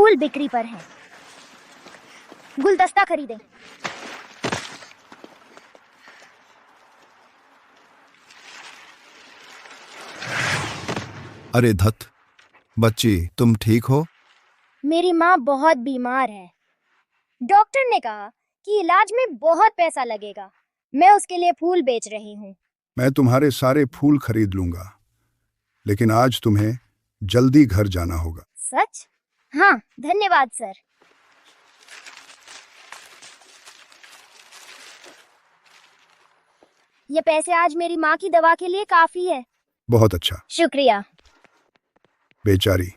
फूल बिक्री पर हैं। गुलदस्ता खरीदें। अरे धत, बच्ची तुम ठीक हो? मेरी माँ बहुत बीमार है। डॉक्टर ने कहा कि इलाज में बहुत पैसा लगेगा। मैं उसके लिए फूल बेच रही हूँ। मैं तुम्हारे सारे फूल खरीद लूंगा, लेकिन आज तुम्हें जल्दी घर जाना होगा। सच? हाँ, धन्यवाद सर। ये पैसे आज मेरी माँ की दवा के लिए काफी है। बहुत अच्छा। शुक्रिया। बेचारी,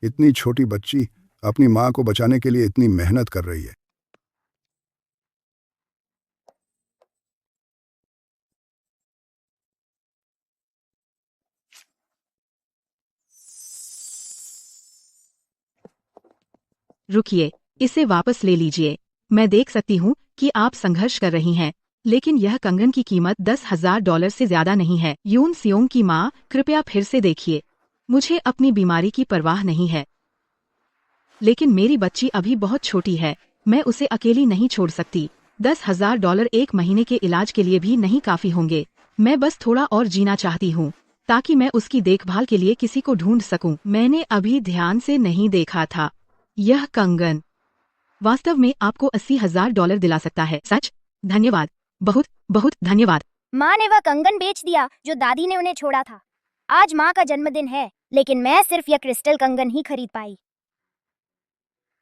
इतनी छोटी बच्ची अपनी माँ को बचाने के लिए इतनी मेहनत कर रही है। रुकिए, इसे वापस ले लीजिए। मैं देख सकती हूँ कि आप संघर्ष कर रही हैं, लेकिन यह कंगन की कीमत $10,000 से ज्यादा नहीं है। यून सियोंग की माँ, कृपया फिर से देखिए। मुझे अपनी बीमारी की परवाह नहीं है, लेकिन मेरी बच्ची अभी बहुत छोटी है। मैं उसे अकेली नहीं छोड़ सकती। $10,000 एक महीने के इलाज के लिए भी नहीं काफी होंगे। मैं बस थोड़ा और जीना चाहती हूँ, ताकि मैं उसकी देखभाल के लिए किसी को ढूंढ सकूं। मैंने अभी ध्यान से नहीं देखा था। यह कंगन वास्तव में आपको $80,000 दिला सकता है। सच? धन्यवाद, बहुत बहुत धन्यवाद। माँ ने वह कंगन बेच दिया जो दादी ने उन्हें छोड़ा था। आज माँ का जन्मदिन है, लेकिन मैं सिर्फ यह क्रिस्टल कंगन ही खरीद पाई।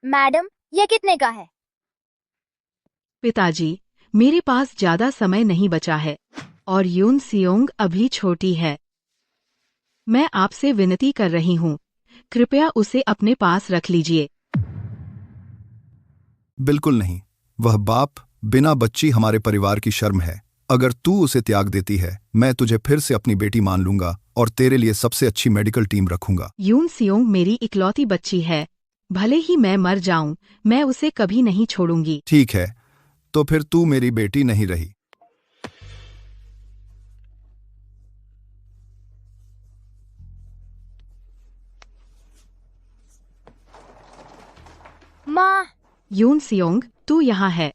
मैडम, यह कितने का है? पिताजी, मेरे पास ज्यादा समय नहीं बचा है, और यून सियोंग अभी छोटी है। मैं आपसे विनती कर रही हूँ, कृपया उसे अपने पास रख लीजिए। बिल्कुल नहीं। वह बाप बिना बच्ची हमारे परिवार की शर्म है। अगर तू उसे त्याग देती है, मैं तुझे फिर से अपनी बेटी मान लूंगा और तेरे लिए सबसे अच्छी मेडिकल टीम रखूंगा। यून सियोंग मेरी इकलौती बच्ची है। भले ही मैं मर जाऊं, मैं उसे कभी नहीं छोड़ूंगी। ठीक है, तो फिर तू मेरी बेटी नहीं रही। माँ, यून सियोंग, तू यहाँ है।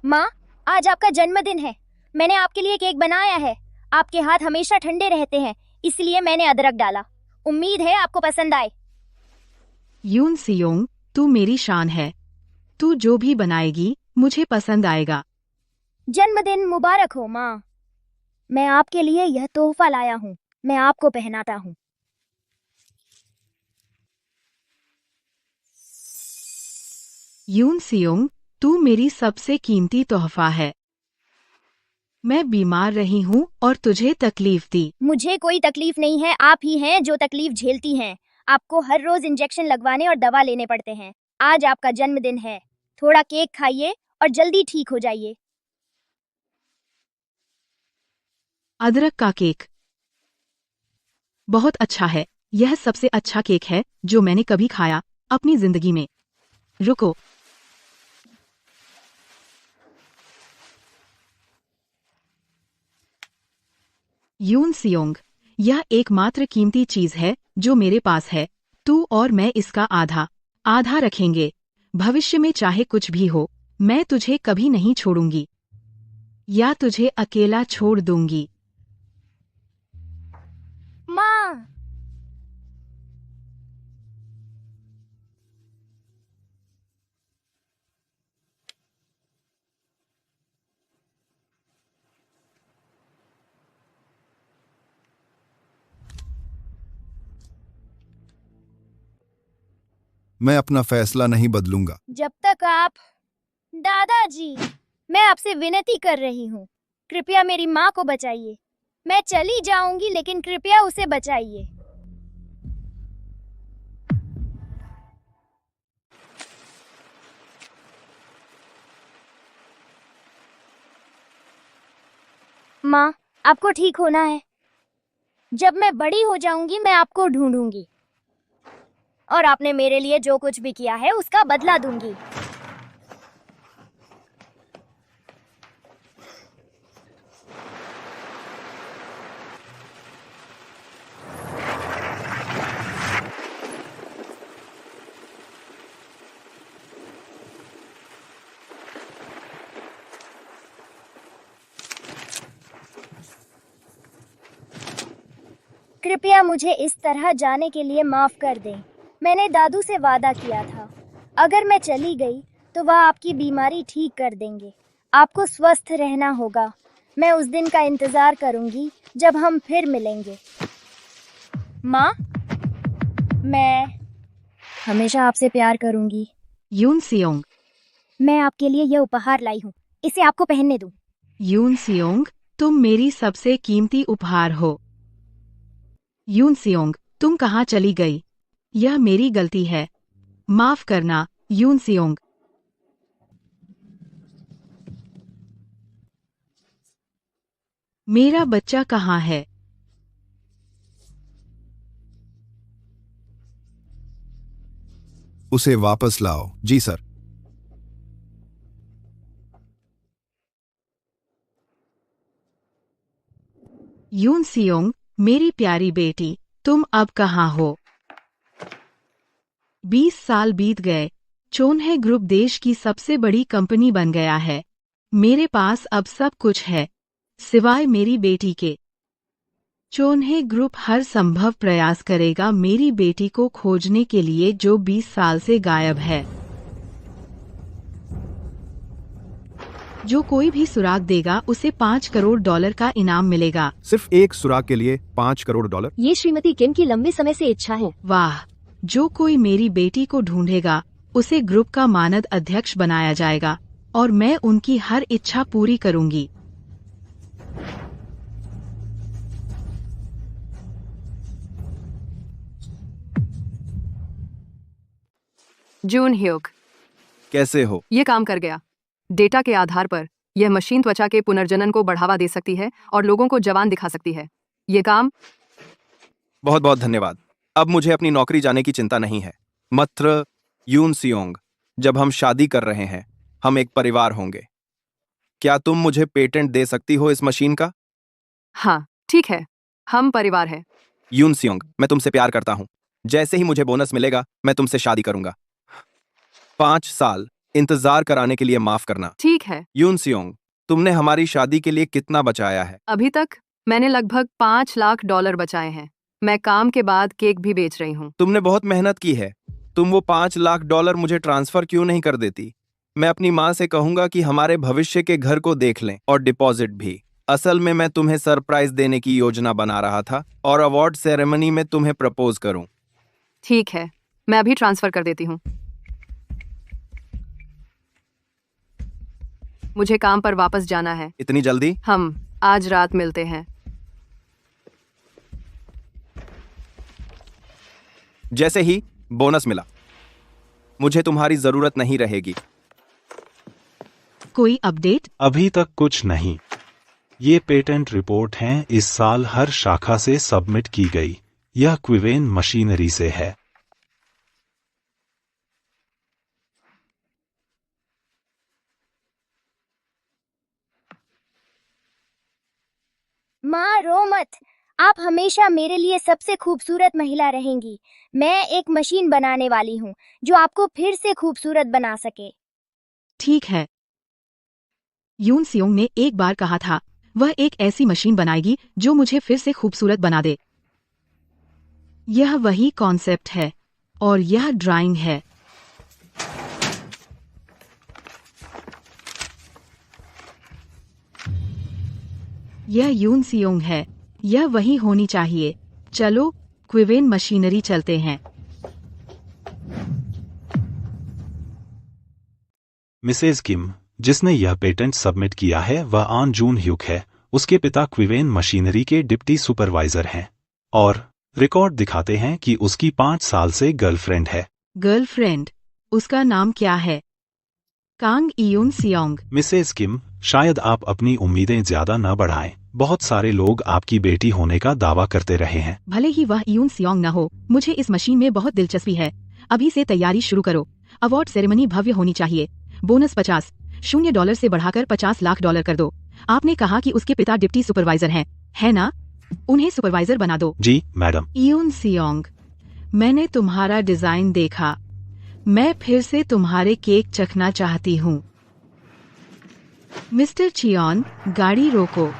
माँ, आज आपका जन्मदिन है। मैंने आपके लिए केक बनाया है। आपके हाथ हमेशा ठंडे रहते हैं, इसलिए मैंने अदरक डाला। उम्मीद है आपको पसंद आए। यून सियोंग, तू मेरी शान है। तू जो भी बनाएगी, मुझे पसंद आएगा। जन्मदिन मुबारक हो माँ। मैं आपके लिए यह तोहफा लाया हूँ। मैं आपको पहनाता हूँ। यून सियोंग, तू मेरी सबसे कीमती तोहफा है। मैं बीमार रही हूँ और तुझे तकलीफ दी। मुझे कोई तकलीफ नहीं है, आप ही हैं जो तकलीफ झेलती हैं। आपको हर रोज इंजेक्शन लगवाने और दवा लेने पड़ते हैं। आज आपका जन्मदिन है। थोड़ा केक खाइए और जल्दी ठीक हो जाइए। अदरक का केक बहुत अच्छा है। यह सबसे अच्छा केक है जो मैंने कभी खाया अपनी जिंदगी में। रुको, यून सियोंग, यह एकमात्र कीमती चीज है जो मेरे पास है। तू और मैं इसका आधा आधा रखेंगे। भविष्य में चाहे कुछ भी हो, मैं तुझे कभी नहीं छोड़ूंगी या तुझे अकेला छोड़ दूंगी। माँ, मैं अपना फैसला नहीं बदलूंगा। जब तक आप दादाजी, मैं आपसे विनती कर रही हूँ, कृपया मेरी माँ को बचाइए। मैं चली जाऊंगी, लेकिन कृपया उसे बचाइए। माँ, आपको ठीक होना है। जब मैं बड़ी हो जाऊंगी, मैं आपको ढूंढूंगी और आपने मेरे लिए जो कुछ भी किया है उसका बदला दूंगी। कृपया मुझे इस तरह जाने के लिए माफ कर दें। मैंने दादू से वादा किया था, अगर मैं चली गई तो वह आपकी बीमारी ठीक कर देंगे। आपको स्वस्थ रहना होगा। मैं उस दिन का इंतजार करूंगी जब हम फिर मिलेंगे। माँ, मैं हमेशा आपसे प्यार करूंगी। यून सियोंग। मैं आपके लिए यह उपहार लाई हूँ, इसे आपको पहनने दूं। यून सियोंग, तुम मेरी सबसे कीमती उपहार हो। यून सियोंग, तुम कहाँ चली गई? यह मेरी गलती है। माफ करना, यून सियोंग। मेरा बच्चा कहाँ है? उसे वापस लाओ। जी सर। यून सियोंग, मेरी प्यारी बेटी, तुम अब कहाँ हो? 20 साल बीत गए। चोनहे ग्रुप देश की सबसे बड़ी कंपनी बन गया है। मेरे पास अब सब कुछ है, सिवाय मेरी बेटी के। चोनहे ग्रुप हर संभव प्रयास करेगा मेरी बेटी को खोजने के लिए, जो 20 साल से गायब है। जो कोई भी सुराग देगा उसे $5 करोड़ का इनाम मिलेगा। सिर्फ एक सुराग के लिए $5 करोड़? ये श्रीमती किम की लंबे समय से इच्छा है। वाह! जो कोई मेरी बेटी को ढूंढेगा उसे ग्रुप का मानद अध्यक्ष बनाया जाएगा और मैं उनकी हर इच्छा पूरी करूंगी। जून ह्यूक, कैसे हो? ये काम कर गया। डेटा के आधार पर यह मशीन त्वचा के पुनर्जनन को बढ़ावा दे सकती है और लोगों को जवान दिखा सकती है। ये काम। बहुत बहुत धन्यवाद। अब मुझे अपनी नौकरी जाने की चिंता नहीं है। मित्र यून सियोंग, जब हम शादी कर रहे हैं, हम एक परिवार होंगे। क्या तुम मुझे पेटेंट दे सकती हो इस मशीन का? हाँ, ठीक है, हम परिवार हैं। यून सियोंग, मैं तुमसे प्यार करता हूं। जैसे ही मुझे बोनस मिलेगा, मैं तुमसे शादी करूंगा। 5 साल इंतजार कराने के लिए माफ करना। ठीक है। यून सियोंग, तुमने हमारी शादी के लिए कितना बचाया है? अभी तक मैंने लगभग $5 लाख बचाए हैं। मैं काम के बाद केक भी बेच रही हूँ। तुमने बहुत मेहनत की है। तुम वो $5 लाख मुझे ट्रांसफर क्यों नहीं कर देती? मैं अपनी माँ से कहूंगा कि हमारे भविष्य के घर को देख लें, और डिपॉजिट भी। असल में मैं तुम्हें सरप्राइज देने की योजना बना रहा था और अवार्ड सेरेमनी में तुम्हें प्रपोज करूं। ठीक है, मैं अभी ट्रांसफर कर देती हूँ। मुझे काम पर वापस जाना है। इतनी जल्दी? हम आज रात मिलते हैं। जैसे ही बोनस मिला, मुझे तुम्हारी जरूरत नहीं रहेगी। कोई अपडेट? अभी तक कुछ नहीं। ये पेटेंट रिपोर्ट हैं, इस साल हर शाखा से सबमिट की गई। यह क्विवेन मशीनरी से है। माँ, रो मत। आप हमेशा मेरे लिए सबसे खूबसूरत महिला रहेंगी। मैं एक मशीन बनाने वाली हूँ जो आपको फिर से खूबसूरत बना सके। ठीक है। यून सियोंग ने एक बार कहा था, वह एक ऐसी मशीन बनाएगी जो मुझे फिर से खूबसूरत बना दे। यह वही कॉन्सेप्ट है और यह ड्राइंग है। यह यून सियोंग है। यह वही होनी चाहिए। चलो क्विवेन मशीनरी चलते हैं। मिसेज किम, जिसने यह पेटेंट सबमिट किया है वह आन जून ह्यूक है। उसके पिता क्विवेन मशीनरी के डिप्टी सुपरवाइजर हैं और रिकॉर्ड दिखाते हैं कि उसकी 5 साल से गर्लफ्रेंड है। गर्लफ्रेंड? उसका नाम क्या है? कांग इयून सियोंग। मिसेज किम, शायद आप अपनी उम्मीदें ज्यादा न बढ़ाएं। बहुत सारे लोग आपकी बेटी होने का दावा करते रहे हैं। भले ही वह इयून सियोंग न हो, मुझे इस मशीन में बहुत दिलचस्पी है। अभी से तैयारी शुरू करो। अवार्ड सेरेमनी भव्य होनी चाहिए। बोनस $50 से बढ़ाकर $50 लाख कर दो। आपने कहा कि उसके पिता डिप्टी सुपरवाइजर हैं, है ना? उन्हें सुपरवाइजर बना दो। जी मैडम। इयून सियोंग, मैंने तुम्हारा डिजाइन देखा। मैं फिर से तुम्हारे केक चखना चाहती हूँ। मिस्टर चियोन, गाड़ी रोको।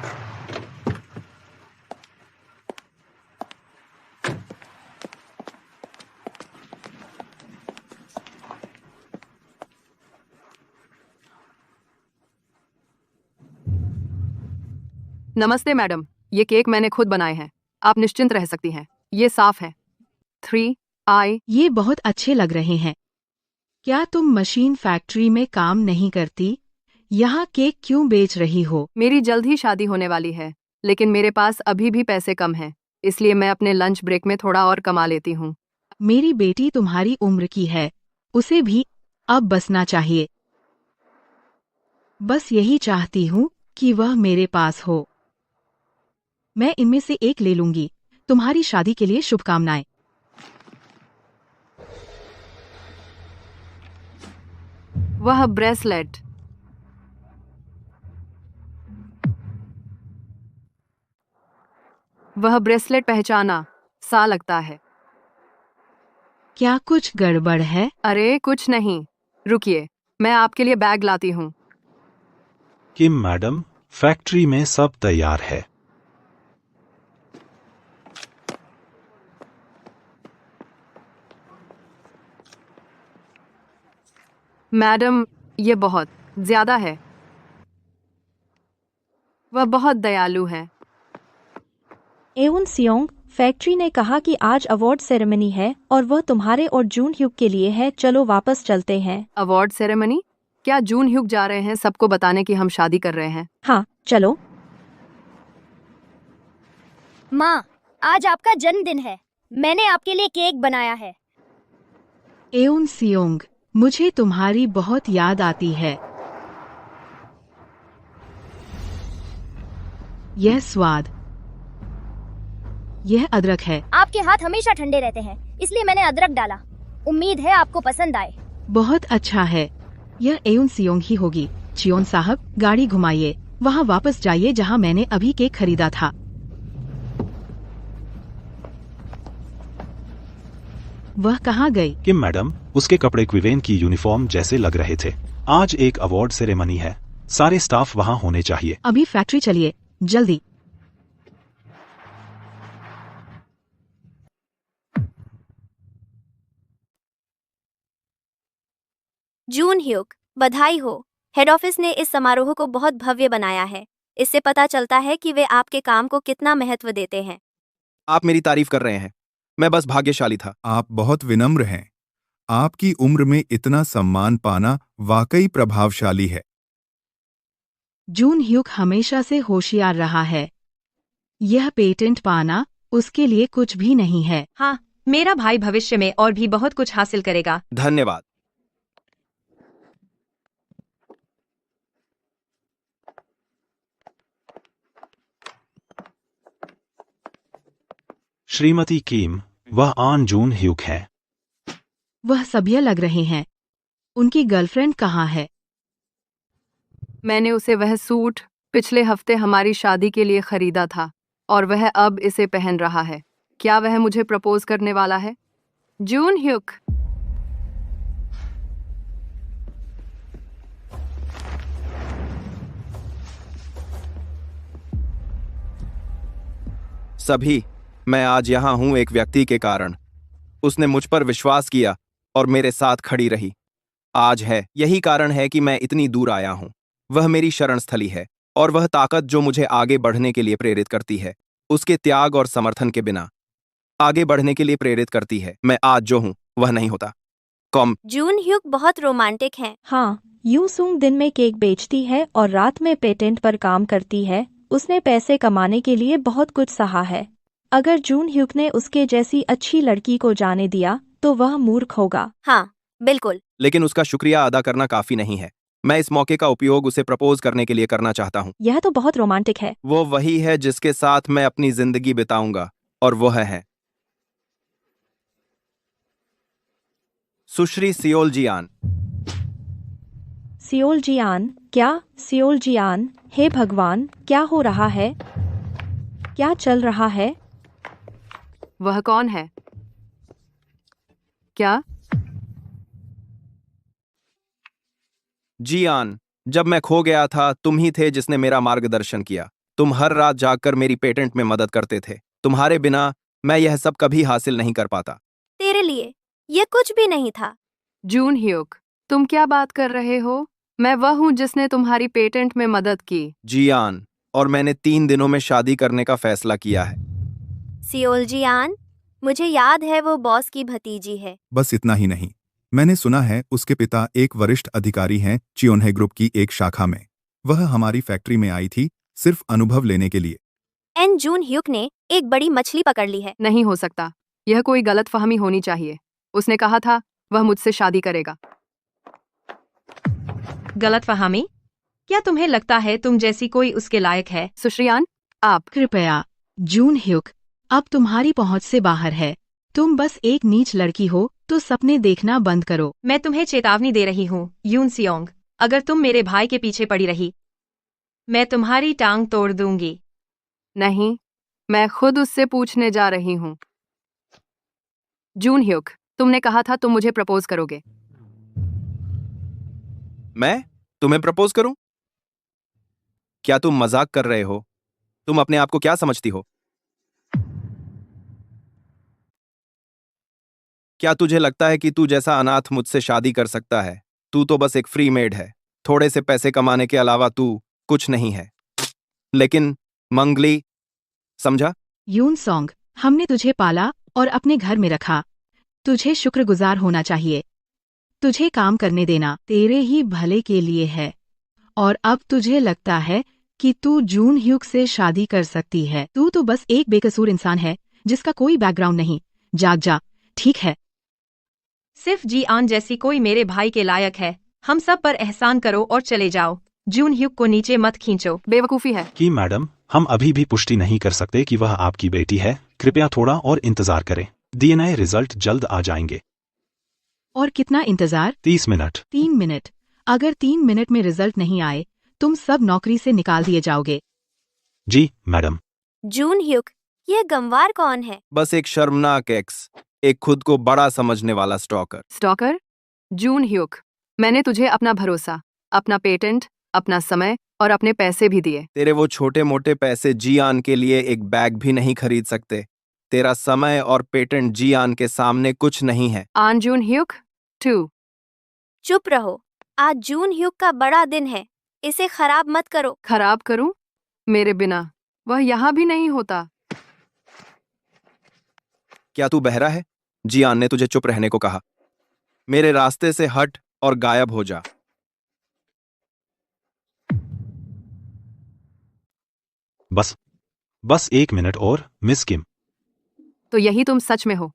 नमस्ते मैडम, ये केक मैंने खुद बनाए हैं। आप निश्चिंत रह सकती हैं, ये साफ है। 3I। ये बहुत अच्छे लग रहे हैं। क्या तुम मशीन फैक्ट्री में काम नहीं करती? यहाँ केक क्यों बेच रही हो? मेरी जल्द ही शादी होने वाली है, लेकिन मेरे पास अभी भी पैसे कम हैं, इसलिए मैं अपने लंच ब्रेक में थोड़ा और कमा लेती हूँ। मेरी बेटी तुम्हारी उम्र की है, उसे भी अब बसना चाहिए। बस यही चाहती हूँ कि वह मेरे पास हो। मैं इनमें से एक ले लूंगी। तुम्हारी शादी के लिए शुभकामनाएं। वह ब्रेसलेट। वह ब्रेसलेट पहचाना सा लगता है। क्या कुछ गड़बड़ है? अरे कुछ नहीं, रुकिए, मैं आपके लिए बैग लाती हूँ। किम मैडम, फैक्ट्री में सब तैयार है। मैडम, ये बहुत ज्यादा है। वह बहुत दयालु है। एउन सियोंग, फैक्ट्री ने कहा कि आज अवार्ड सेरेमनी है और वह तुम्हारे और जून ह्यूक के लिए है। चलो वापस चलते हैं। Award ceremony? क्या जून ह्यूक जा रहे हैं सबको बताने कि हम शादी कर रहे हैं? हाँ, चलो। माँ, आज आपका जन्मदिन है। मैंने आपके लिए केक बनाया है। एउन सियोंग, मुझे तुम्हारी बहुत याद आती है। यह स्वाद, यह अदरक है। आपके हाथ हमेशा ठंडे रहते हैं, इसलिए मैंने अदरक डाला। उम्मीद है आपको पसंद आए। बहुत अच्छा है। यह एउन सियोंग ही होगी। चियोन साहब, गाड़ी घुमाइए। वहाँ वापस जाइए जहाँ मैंने अभी केक खरीदा था। वह कहाँ गई? किम मैडम, उसके कपड़े क्विवेन की यूनिफॉर्म जैसे लग रहे थे। आज एक अवार्ड सेरेमनी है, सारे स्टाफ वहाँ होने चाहिए। अभी फैक्ट्री चलिए, जल्दी। जून ह्यूक, बधाई हो। हेड ऑफिस ने इस समारोह को बहुत भव्य बनाया है। इससे पता चलता है कि वे आपके काम को कितना महत्व देते हैं। आप मेरी तारीफ कर रहे हैं। मैं बस भाग्यशाली था। आप बहुत विनम्र हैं। आपकी उम्र में इतना सम्मान पाना वाकई प्रभावशाली है। जून ह्यूक हमेशा से होशियार रहा है। यह पेटेंट पाना उसके लिए कुछ भी नहीं है। हाँ, मेरा भाई भविष्य में और भी बहुत कुछ हासिल करेगा। धन्यवाद। श्रीमती किम, वह आन जून ह्यूक है। वह सभ्य लग रहे हैं। उनकी गर्लफ्रेंड कहाँ है? मैंने उसे वह सूट पिछले हफ्ते हमारी शादी के लिए खरीदा था और वह अब इसे पहन रहा है। क्या वह मुझे प्रपोज करने वाला है? जून ह्यूक। सभी, मैं आज यहाँ हूँ एक व्यक्ति के कारण। उसने मुझ पर विश्वास किया और मेरे साथ खड़ी रही। आज है, यही कारण है कि मैं इतनी दूर आया हूँ। वह मेरी शरण स्थली है और वह ताकत जो मुझे आगे बढ़ने के लिए प्रेरित करती है, उसके त्याग और समर्थन के बिना आगे बढ़ने के लिए प्रेरित करती है। मैं आज जो हूँ वह नहीं होता। जून ह्यूक बहुत रोमांटिक हैं। हाँ, यू सुंग दिन में केक बेचती है और रात में पेटेंट पर काम करती है। उसने पैसे कमाने के लिए बहुत कुछ सहा है। अगर जून ह्यूक ने उसके जैसी अच्छी लड़की को जाने दिया तो वह मूर्ख होगा। हाँ, बिल्कुल। लेकिन उसका शुक्रिया अदा करना काफी नहीं है। मैं इस मौके का उपयोग उसे प्रपोज करने के लिए करना चाहता हूँ। यह तो बहुत रोमांटिक है। वो वही है जिसके साथ मैं अपनी जिंदगी बिताऊंगा, और वह है सुश्री सियोल जियान। सियोल जियान? क्या सियोल जियान? हे भगवान, क्या हो रहा है? क्या चल रहा है? वह कौन है? क्या? जियान, जब मैं खो गया था तुम ही थे जिसने मेरा मार्गदर्शन किया। तुम हर रात जागकर मेरी पेटेंट में मदद करते थे। तुम्हारे बिना मैं यह सब कभी हासिल नहीं कर पाता। तेरे लिए यह कुछ भी नहीं था। जून ह्यूक, तुम क्या बात कर रहे हो? मैं वह हूँ जिसने तुम्हारी पेटेंट में मदद की। जियान, और मैंने 3 दिनों में शादी करने का फैसला किया है। सियोल जियान, मुझे याद है वो बॉस की भतीजी है। बस इतना ही नहीं, मैंने सुना है उसके पिता एक वरिष्ठ अधिकारी हैं चियोन्हे ग्रुप की एक शाखा में। वह हमारी फैक्ट्री में आई थी सिर्फ अनुभव लेने के लिए। एन जून ह्यूक ने एक बड़ी मछली पकड़ ली है। नहीं हो सकता, यह कोई गलतफहमी होनी चाहिए। उसने कहा था वह मुझसे शादी करेगा। गलतफहमी? क्या तुम्हें लगता है तुम जैसी कोई उसके लायक है? सुश्रियान, आप कृपया जून ह्यूक, अब तुम्हारी पहुंच से बाहर है। तुम बस एक नीच लड़की हो तो सपने देखना बंद करो। मैं तुम्हें चेतावनी दे रही हूँ यून सियोंग, अगर तुम मेरे भाई के पीछे पड़ी रही मैं तुम्हारी टांग तोड़ दूंगी। नहीं, मैं खुद उससे पूछने जा रही हूँ। जून ह्यूक, तुमने कहा था तुम मुझे प्रपोज करोगे। मैं तुम्हें प्रपोज करूं? क्या तुम मजाक कर रहे हो? तुम अपने आप को क्या समझती हो? क्या तुझे लगता है कि तू जैसा अनाथ मुझसे शादी कर सकता है? तू तो बस एक फ्री मेड है। थोड़े से पैसे कमाने के अलावा तू कुछ नहीं है। लेकिन मंगली, समझा? यून सॉन्ग, हमने तुझे पाला और अपने घर में रखा। तुझे शुक्रगुजार होना चाहिए। तुझे काम करने देना तेरे ही भले के लिए है। और अब तुझे लगता है कि तू जून ह्यूक से शादी कर सकती है। तू तो बस एक बेकसूर इंसान है जिसका कोई बैकग्राउंड नहीं। जाग जा, ठीक है? सिर्फ जियान जैसी कोई मेरे भाई के लायक है। हम सब पर एहसान करो और चले जाओ। जून ह्यूक को नीचे मत खींचो। बेवकूफी है। कि मैडम, हम अभी भी पुष्टि नहीं कर सकते कि वह आपकी बेटी है। कृपया थोड़ा और इंतजार करें। डीएनए रिजल्ट जल्द आ जाएंगे। और कितना इंतजार? 30 मिनट। 3 मिनट। अगर 3 मिनट में रिजल्ट नहीं आए तुम सब नौकरी से निकाल दिए जाओगे। जी मैडम। जून ह्यूक, यह गंवार कौन है? बस एक शर्मनाक एक्स, एक खुद को बड़ा समझने वाला स्टॉकर। स्टॉकर? जून ह्यूक, मैंने तुझे अपना भरोसा, अपना पेटेंट, अपना समय और अपने पैसे भी दिए। तेरे वो छोटे मोटे पैसे जियान के लिए एक बैग भी नहीं खरीद सकते। तेरा समय और पेटेंट जियान के सामने कुछ नहीं है। आन जून ह्यूक 2। चुप रहो, आज जून ह्यूक का बड़ा दिन है। इसे खराब मत करो। खराब करूं? मेरे बिना वह यहाँ भी नहीं होता। क्या तू बहरा है? जियान ने तुझे चुप रहने को कहा। मेरे रास्ते से हट और गायब हो जा। बस 1 मिनट और मिस किम। तो यही तुम सच में हो?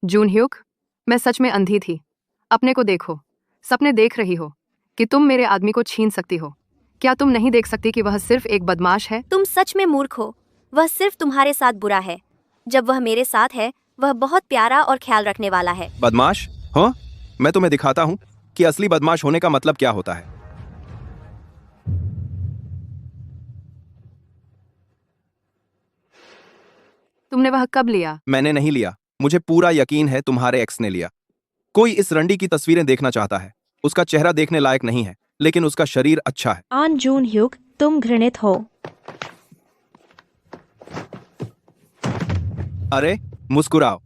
जून ह्यूक, मैं सच में अंधी थी। अपने को देखो, सपने देख रही हो कि तुम मेरे आदमी को छीन सकती हो। क्या तुम नहीं देख सकती कि वह सिर्फ एक बदमाश है? तुम सच में मूर्ख हो। वह सिर्फ तुम्हारे साथ बुरा है। जब वह मेरे साथ है वह बहुत प्यारा और ख्याल रखने वाला है। बदमाश? हाँ, मैं तुम्हें दिखाता हूं कि असली बदमाश होने का मतलब क्या होता है। तुमने वह कब लिया? मैंने नहीं लिया। मुझे पूरा यकीन है तुम्हारे एक्स ने लिया। कोई इस रंडी की तस्वीरें देखना चाहता है। उसका चेहरा देखने लायक नहीं है, लेकिन उसका शरीर अच्छा है। आन जून ह्यूक, तुम घृणित हो। अरे, मुस्कुराओ।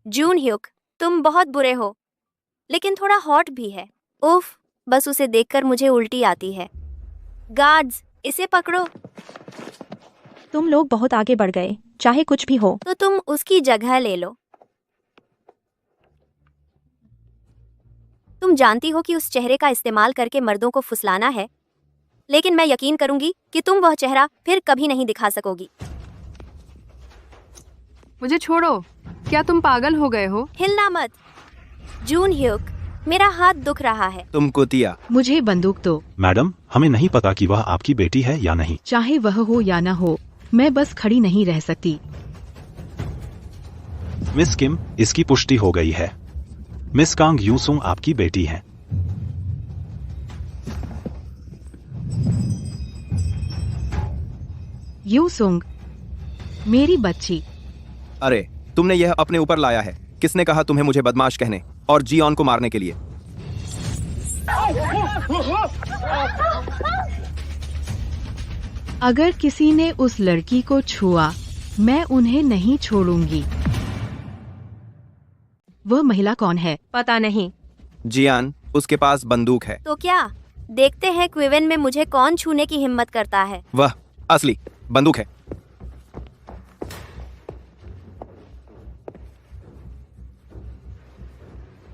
जून ह्यूक, तुम बहुत बुरे हो, लेकिन थोड़ा हॉट भी है। उफ, बस उसे देखकर मुझे उल्टी आती है। गार्ड्स, इसे पकड़ो। तुम लोग बहुत आगे बढ़ गए, चाहे कुछ भी हो। तो तुम उसकी जगह ले लो। तुम जानती हो कि उस चेहरे का इस्तेमाल करके मर्दों को फुसलाना है, लेकिन मैं यकीन करूंगी कि तुम वह चेहरा फिर कभी नहीं दिखा सकोगी। मुझे छोड़ो। क्या तुम पागल हो गए हो? हिलना मत। जून ह्यूक, मेरा हाथ दुख रहा है। तुम कुतिया। मुझे बंदूक दो। मैडम, हमें नहीं पता कि वह आपकी बेटी है या नहीं। चाहे वह हो या ना हो, मैं बस खड़ी नहीं रह सकती। मिस किम, इसकी पुष्टि हो गई है। मिस कांग यूसुंग आपकी बेटी हैं। यूसुंग, मेरी बच्ची। अरे, तुमने यह अपने ऊपर लाया है। किसने कहा तुम्हें मुझे बदमाश कहने और जियान को मारने के लिए? अगर किसी ने उस लड़की को छुआ, मैं उन्हें नहीं छोड़ूंगी। वह महिला कौन है? पता नहीं। जियान, उसके पास बंदूक है। तो क्या देखते हैं क्विवेन में मुझे कौन छूने की हिम्मत करता है। वह असली बंदूक है।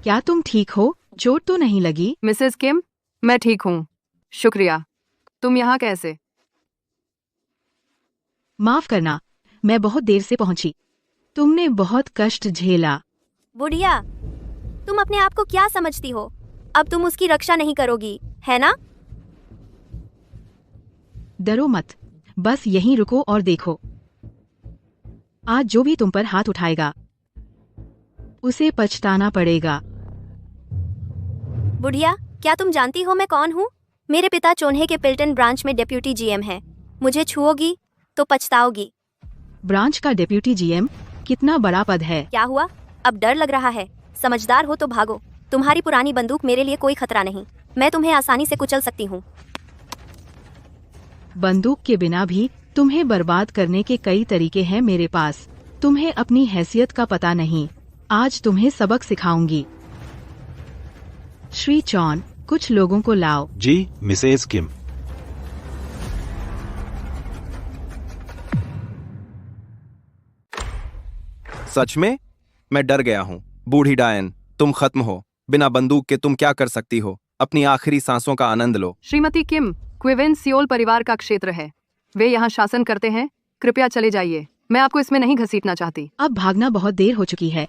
क्या तुम ठीक हो? चोट तो नहीं लगी? मिसेस किम, मैं ठीक हूँ, शुक्रिया। तुम यहाँ कैसे? माफ करना, मैं बहुत देर से पहुंची। तुमने बहुत कष्ट झेला। बुढ़िया, तुम अपने आप को क्या समझती हो? अब तुम उसकी रक्षा नहीं करोगी, है ना? डरो मत, बस यहीं रुको और देखो। आज जो भी तुम पर हाथ उठाएगा उसे पछताना पड़ेगा। बुढ़िया, क्या तुम जानती हो मैं कौन हूँ? मेरे पिता चोन्हे के पिल्टन ब्रांच में डिप्यूटी जीएम हैं। मुझे छुओगी तो पछताओगी। ब्रांच का डिप्यूटी जीएम कितना बड़ा पद है। क्या हुआ? अब डर लग रहा है? समझदार हो तो भागो। तुम्हारी पुरानी बंदूक मेरे लिए कोई खतरा नहीं। मैं तुम्हें आसानी से कुचल सकती हूँ। बंदूक के बिना भी तुम्हें बर्बाद करने के कई तरीके हैं मेरे पास। तुम्हें अपनी हैसियत का पता नहीं। आज तुम्हें सबक सिखाऊंगी। श्री चौन, कुछ लोगों को लाओ। जी, मिसेज किम। सच में मैं डर गया हूँ। बूढ़ी डायन, तुम खत्म हो। बिना बंदूक के तुम क्या कर सकती हो? अपनी आखिरी सांसों का आनंद लो। श्रीमती किम, क्विवेन सियोल परिवार का क्षेत्र है। वे यहाँ शासन करते हैं। कृपया चले जाइए। मैं आपको इसमें नहीं घसीटना चाहती। अब भागना बहुत देर हो चुकी है।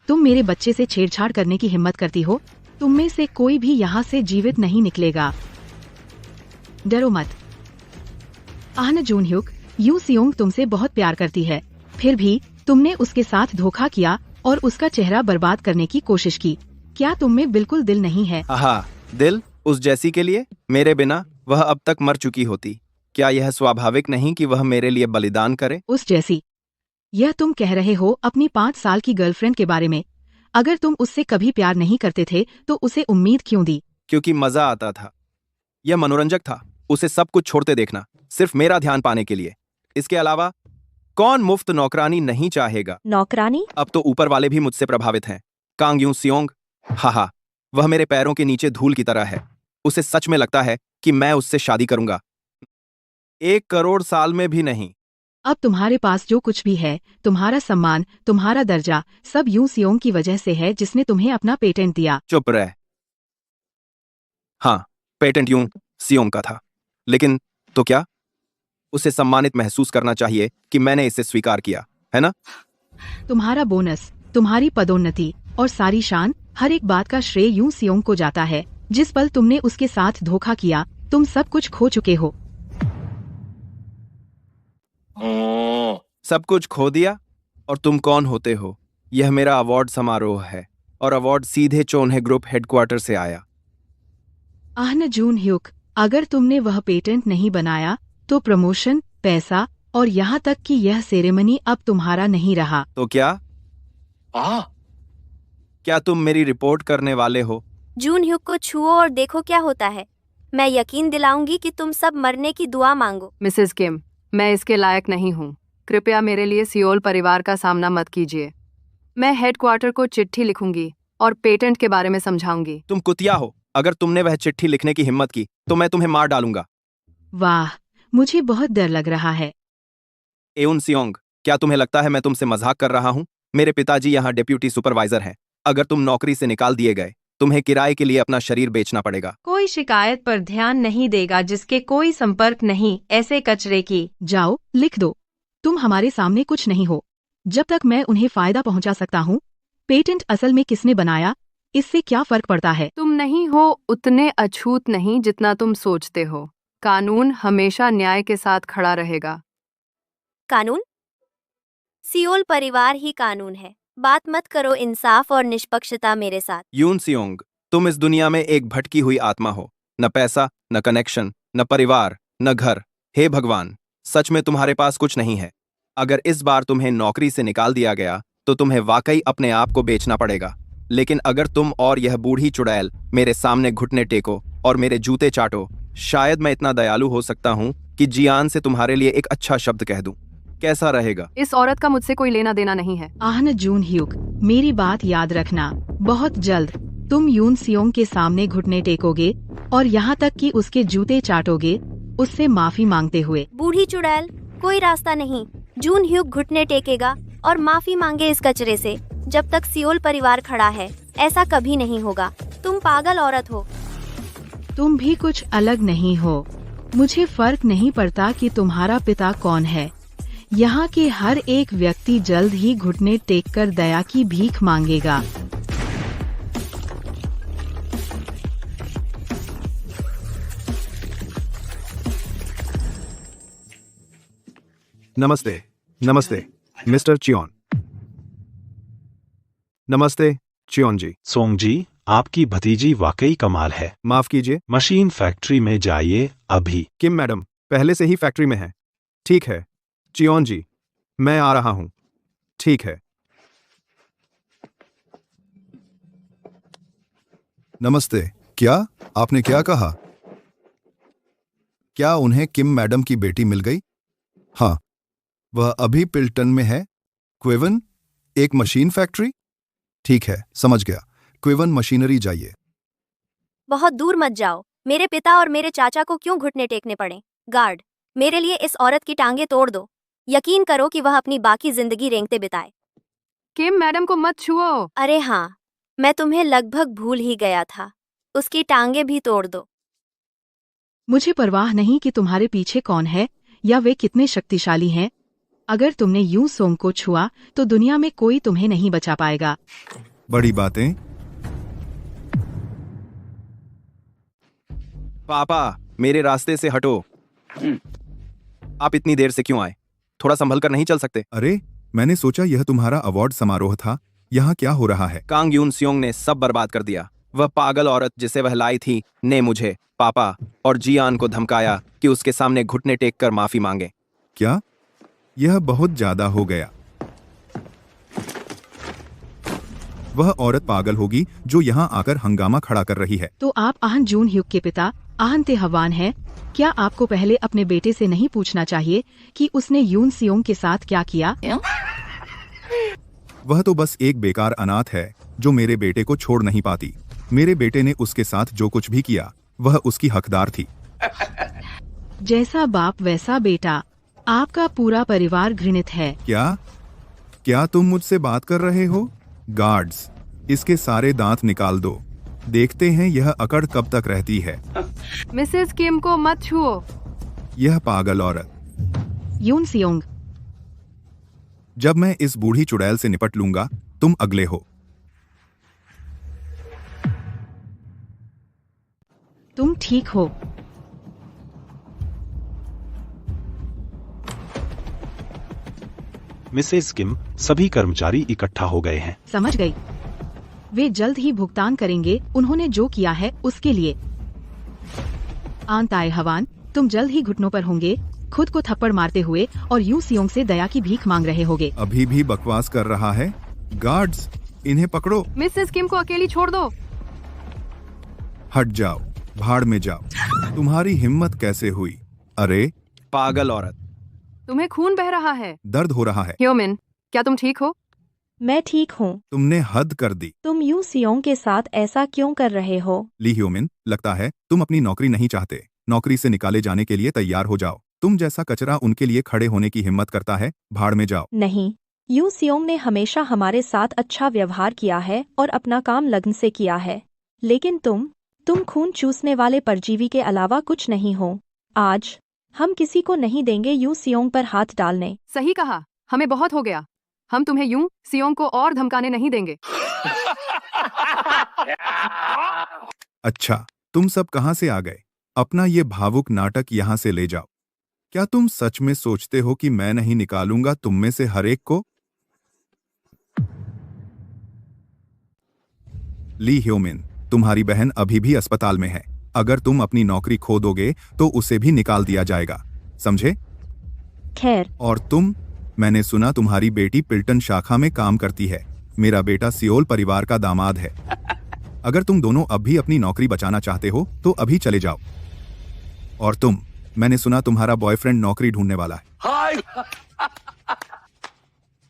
तुम मेरे बच्चे से छेड़छाड़ करने की हिम्मत करती हो? तुम में से कोई भी यहाँ से जीवित नहीं निकलेगा। डरो मत। आहन जून ह्यूक, यू सियोंग तुमसे बहुत प्यार करती है, फिर भी तुमने उसके साथ धोखा किया और उसका चेहरा बर्बाद करने की कोशिश की। क्या तुम में बिल्कुल दिल नहीं है? आहा, दिल उस जैसी के लिए? मेरे बिना वह अब तक मर चुकी होती। क्या यह स्वाभाविक नहीं कि वह मेरे लिए बलिदान करे? उस जैसी? यह तुम कह रहे हो अपनी 5 साल की गर्लफ्रेंड के बारे में। अगर तुम उससे कभी प्यार नहीं करते थे तो उसे उम्मीद क्यों दी? क्योंकि मजा आता था। यह मनोरंजक था, उसे सब कुछ छोड़ते देखना, सिर्फ मेरा ध्यान पाने के लिए। इसके अलावा कौन मुफ्त नौकरानी नहीं चाहेगा? नौकरानी? अब तो ऊपर वाले भी मुझसे प्रभावित हैं। कांग यू सियोंग, हाहा, वह मेरे पैरों के नीचे धूल की तरह है। उसे सच में लगता है कि मैं उससे शादी करूंगा। 1 करोड़ साल में भी नहीं। अब तुम्हारे पास जो कुछ भी है, तुम्हारा सम्मान, तुम्हारा दर्जा, सब यू सियोंग की वजह से है, जिसने तुम्हें अपना पेटेंट दिया। चुप रह। हाँ, पेटेंट यू सियोंग का था, लेकिन तो क्या? उसे सम्मानित महसूस करना चाहिए कि मैंने इसे स्वीकार किया, है ना? तुम्हारा बोनस, तुम्हारी पदोन्नति और सारी शान, हर एक बात का श्रेय यू सियोंग को जाता है। जिस पल तुमने उसके साथ धोखा किया, तुम सब कुछ खो चुके हो। सब कुछ खो दिया? और तुम कौन होते हो? यह मेरा अवार्ड समारोह है और अवार्ड सीधे चोन्हे ग्रुप हेडक्वार्टर से आया। आहन जून ह्यूक, अगर तुमने वह पेटेंट नहीं बनाया तो प्रमोशन, पैसा और यहाँ तक कि यह सेरेमनी अब तुम्हारा नहीं रहा। तो क्या? क्या तुम मेरी रिपोर्ट करने वाले हो? जून ह्यूक को छुओ और देखो क्या होता है। मैं यकीन दिलाऊंगी कि तुम सब मरने की दुआ मांगो। मिसेस किम, मैं इसके लायक नहीं हूँ। कृपया मेरे लिए सियोल परिवार का सामना मत कीजिए। मैं हेडक्वार्टर को चिट्ठी लिखूंगी और पेटेंट के बारे में समझाऊंगी। तुम कुतिया हो। अगर तुमने वह चिट्ठी लिखने की हिम्मत की तो मैं तुम्हें मार डालूंगा। वाह, मुझे बहुत डर लग रहा है। एउन सियोंग, क्या तुम्हें लगता है मैं तुमसे मजाक कर रहा हूँ? मेरे पिताजी यहाँ डिप्यूटी सुपरवाइजर हैं। अगर तुम नौकरी से निकाल दिए गए, तुम्हें किराए के लिए अपना शरीर बेचना पड़ेगा। कोई शिकायत पर ध्यान नहीं देगा जिसके कोई संपर्क नहीं ऐसे कचरे की। जाओ, लिख दो। तुम हमारे सामने कुछ नहीं हो जब तक मैं उन्हें फायदा पहुंचा सकता हूँ। पेटेंट असल में किसने बनाया, इससे क्या फर्क पड़ता है? तुम नहीं हो उतने अछूत नहीं जितना तुम सोचते हो। कानून हमेशा न्याय के साथ खड़ा रहेगा। कानून? सियोल परिवार ही कानून है। बात मत करो इंसाफ और निष्पक्षता मेरे साथ। यून सियोंग, तुम इस दुनिया में एक भटकी हुई आत्मा हो। न पैसा, न कनेक्शन, न परिवार, न घर। हे भगवान, सच में तुम्हारे पास कुछ नहीं है। अगर इस बार तुम्हें नौकरी से निकाल दिया गया तो तुम्हें वाकई अपने आप को बेचना पड़ेगा। लेकिन अगर तुम और यह बूढ़ी चुड़ैल मेरे सामने घुटने टेको और मेरे जूते चाटो, शायद मैं इतना दयालु हो सकता हूँ कि जियान से तुम्हारे लिए एक अच्छा शब्द कह दूं। कैसा रहेगा? इस औरत का मुझसे कोई लेना देना नहीं है। आहन जून ह्यूक, मेरी बात याद रखना। बहुत जल्द तुम यून सियोंग के सामने घुटने टेकोगे और यहाँ तक कि उसके जूते चाटोगे उससे माफी मांगते हुए। बूढ़ी चुड़ैल, कोई रास्ता नहीं। जून ह्यूक घुटने टेकेगा और माफी मांगे इस कचरे से। जब तक सियोल परिवार खड़ा है ऐसा कभी नहीं होगा। तुम पागल औरत हो। तुम भी कुछ अलग नहीं हो। मुझे फर्क नहीं पड़ता कि तुम्हारा पिता कौन है। यहाँ के हर एक व्यक्ति जल्द ही घुटने टेककर दया की भीख मांगेगा। नमस्ते, नमस्ते, मिस्टर चियोन। नमस्ते, चियोन जी। सोंग जी, आपकी भतीजी वाकई कमाल है। माफ कीजिए। मशीन फैक्ट्री में जाइए अभी। किम मैडम पहले से ही फैक्ट्री में है। ठीक है, चियोन जी, मैं आ रहा हूँ। ठीक है। नमस्ते। क्या आपने क्या कहा? क्या उन्हें किम मैडम की बेटी मिल गई? हाँ, वह अभी पिल्टन में है। क्विवन, एक मशीन फैक्ट्री? ठीक है, समझ गया। क्विवन मशीनरी जाइए। बहुत दूर मत जाओ। मेरे पिता और मेरे चाचा को क्यों घुटने टेकने पड़े? गार्ड, मेरे लिए इस औरत की टांगे तोड़ दो। यकीन करो कि वह अपनी बाकी जिंदगी रेंगते बिताए। किम मैडम को मत छुओ। अरे हाँ, मैं तुम्हें लगभग भूल ही गया था। उसकी टांगे भी तोड़ दो। मुझे परवाह नहीं कि तुम्हारे पीछे कौन है या वे कितने शक्तिशाली हैं। अगर तुमने यूं सोंग को छुआ तो दुनिया में कोई तुम्हें नहीं बचा पाएगा। बड़ी बातें। पापा, मेरे रास्ते से हटो। आप इतनी देर से क्यों आए? थोड़ा संभल कर नहीं चल सकते? अरे, मैंने सोचा यह तुम्हारा अवार्ड समारोह था। यहाँ क्या हो रहा है? कांग यून सियोंग ने सब बर्बाद कर दिया। वह पागल औरत जिसे वह लाई थी ने मुझे, पापा और जियान को धमकाया कि उसके सामने घुटने टेक कर माफी मांगे। क्या? यह बहुत ज्यादा हो गया। वह औरत पागल होगी जो यहाँ आकर हंगामा खड़ा कर रही है। तो आप आहन जून ह्यूक के पिता आहन तेहवान हैं। क्या आपको पहले अपने बेटे से नहीं पूछना चाहिए कि उसने यून सियोंग के साथ क्या किया? वह तो बस एक बेकार अनाथ है जो मेरे बेटे को छोड़ नहीं पाती। मेरे बेटे ने उसके साथ जो कुछ भी किया वह उसकी हकदार थी। जैसा बाप वैसा बेटा। आपका पूरा परिवार घृणित है। क्या तुम मुझसे बात कर रहे हो? गार्ड्स, इसके सारे दांत निकाल दो। देखते हैं यह अकड़ कब तक रहती है। मिसेस किम को मत छुओ। यह पागल औरत। यून सियोंग, जब मैं इस बूढ़ी चुड़ैल से निपट लूंगा, तुम अगले हो। तुम ठीक हो। मिसेस किम, सभी कर्मचारी इकट्ठा हो गए हैं। समझ गई। वे जल्द ही भुगतान करेंगे उन्होंने जो किया है उसके लिए। आन ताए हवान, तुम जल्द ही घुटनों पर होंगे, खुद को थप्पड़ मारते हुए और यूं सियोंग से दया की भीख मांग रहे होगे। अभी भी बकवास कर रहा है। गार्ड्स, इन्हें पकड़ो। मिसेस किम को अकेली छोड़ दो। हट जाओ, भाड़ में जाओ। तुम्हारी हिम्मत कैसे हुई? अरे, पागल औरत। तुम्हें खून बह रहा है। दर्द हो रहा है। ह्योमिन, क्या तुम ठीक हो? मैं ठीक हूँ। तुमने हद कर दी। तुम यूं सियोंग के साथ ऐसा क्यों कर रहे हो? ली ह्यूमिन, लगता है तुम अपनी नौकरी नहीं चाहते। नौकरी से निकाले जाने के लिए तैयार हो जाओ। तुम जैसा कचरा उनके लिए खड़े होने की हिम्मत करता है, भाड़ में जाओ। नहीं, यूं सियोंग ने हमेशा हमारे साथ अच्छा व्यवहार किया है और अपना काम लगन से किया है। लेकिन तुम खून चूसने वाले परजीवी के अलावा कुछ नहीं हो। आज हम किसी को नहीं देंगे यूं सियोंग पर हाथ डालने। सही कहा, हमें बहुत हो गया। हम तुम्हें यूं सियोंग को और धमकाने नहीं देंगे। अच्छा, तुम सब कहाँ से आ गए? अपना ये भावुक नाटक यहाँ से ले जाओ। क्या तुम सच में सोचते हो कि मैं नहीं निकालूंगा तुम में से हर एक को? ली ह्योमिन, तुम्हारी बहन अभी भी अस्पताल में है। अगर तुम अपनी नौकरी खो दोगे तो उसे भी निकाल दिया जाएगा, समझे? खैर, और तुम, मैंने सुना तुम्हारी बेटी पिल्टन शाखा में काम करती है। मेरा बेटा सियोल परिवार का दामाद है। अगर तुम दोनों अब भी अपनी नौकरी बचाना चाहते हो तो अभी चले जाओ। और तुम, मैंने सुना तुम्हारा बॉयफ्रेंड नौकरी ढूंढने वाला है।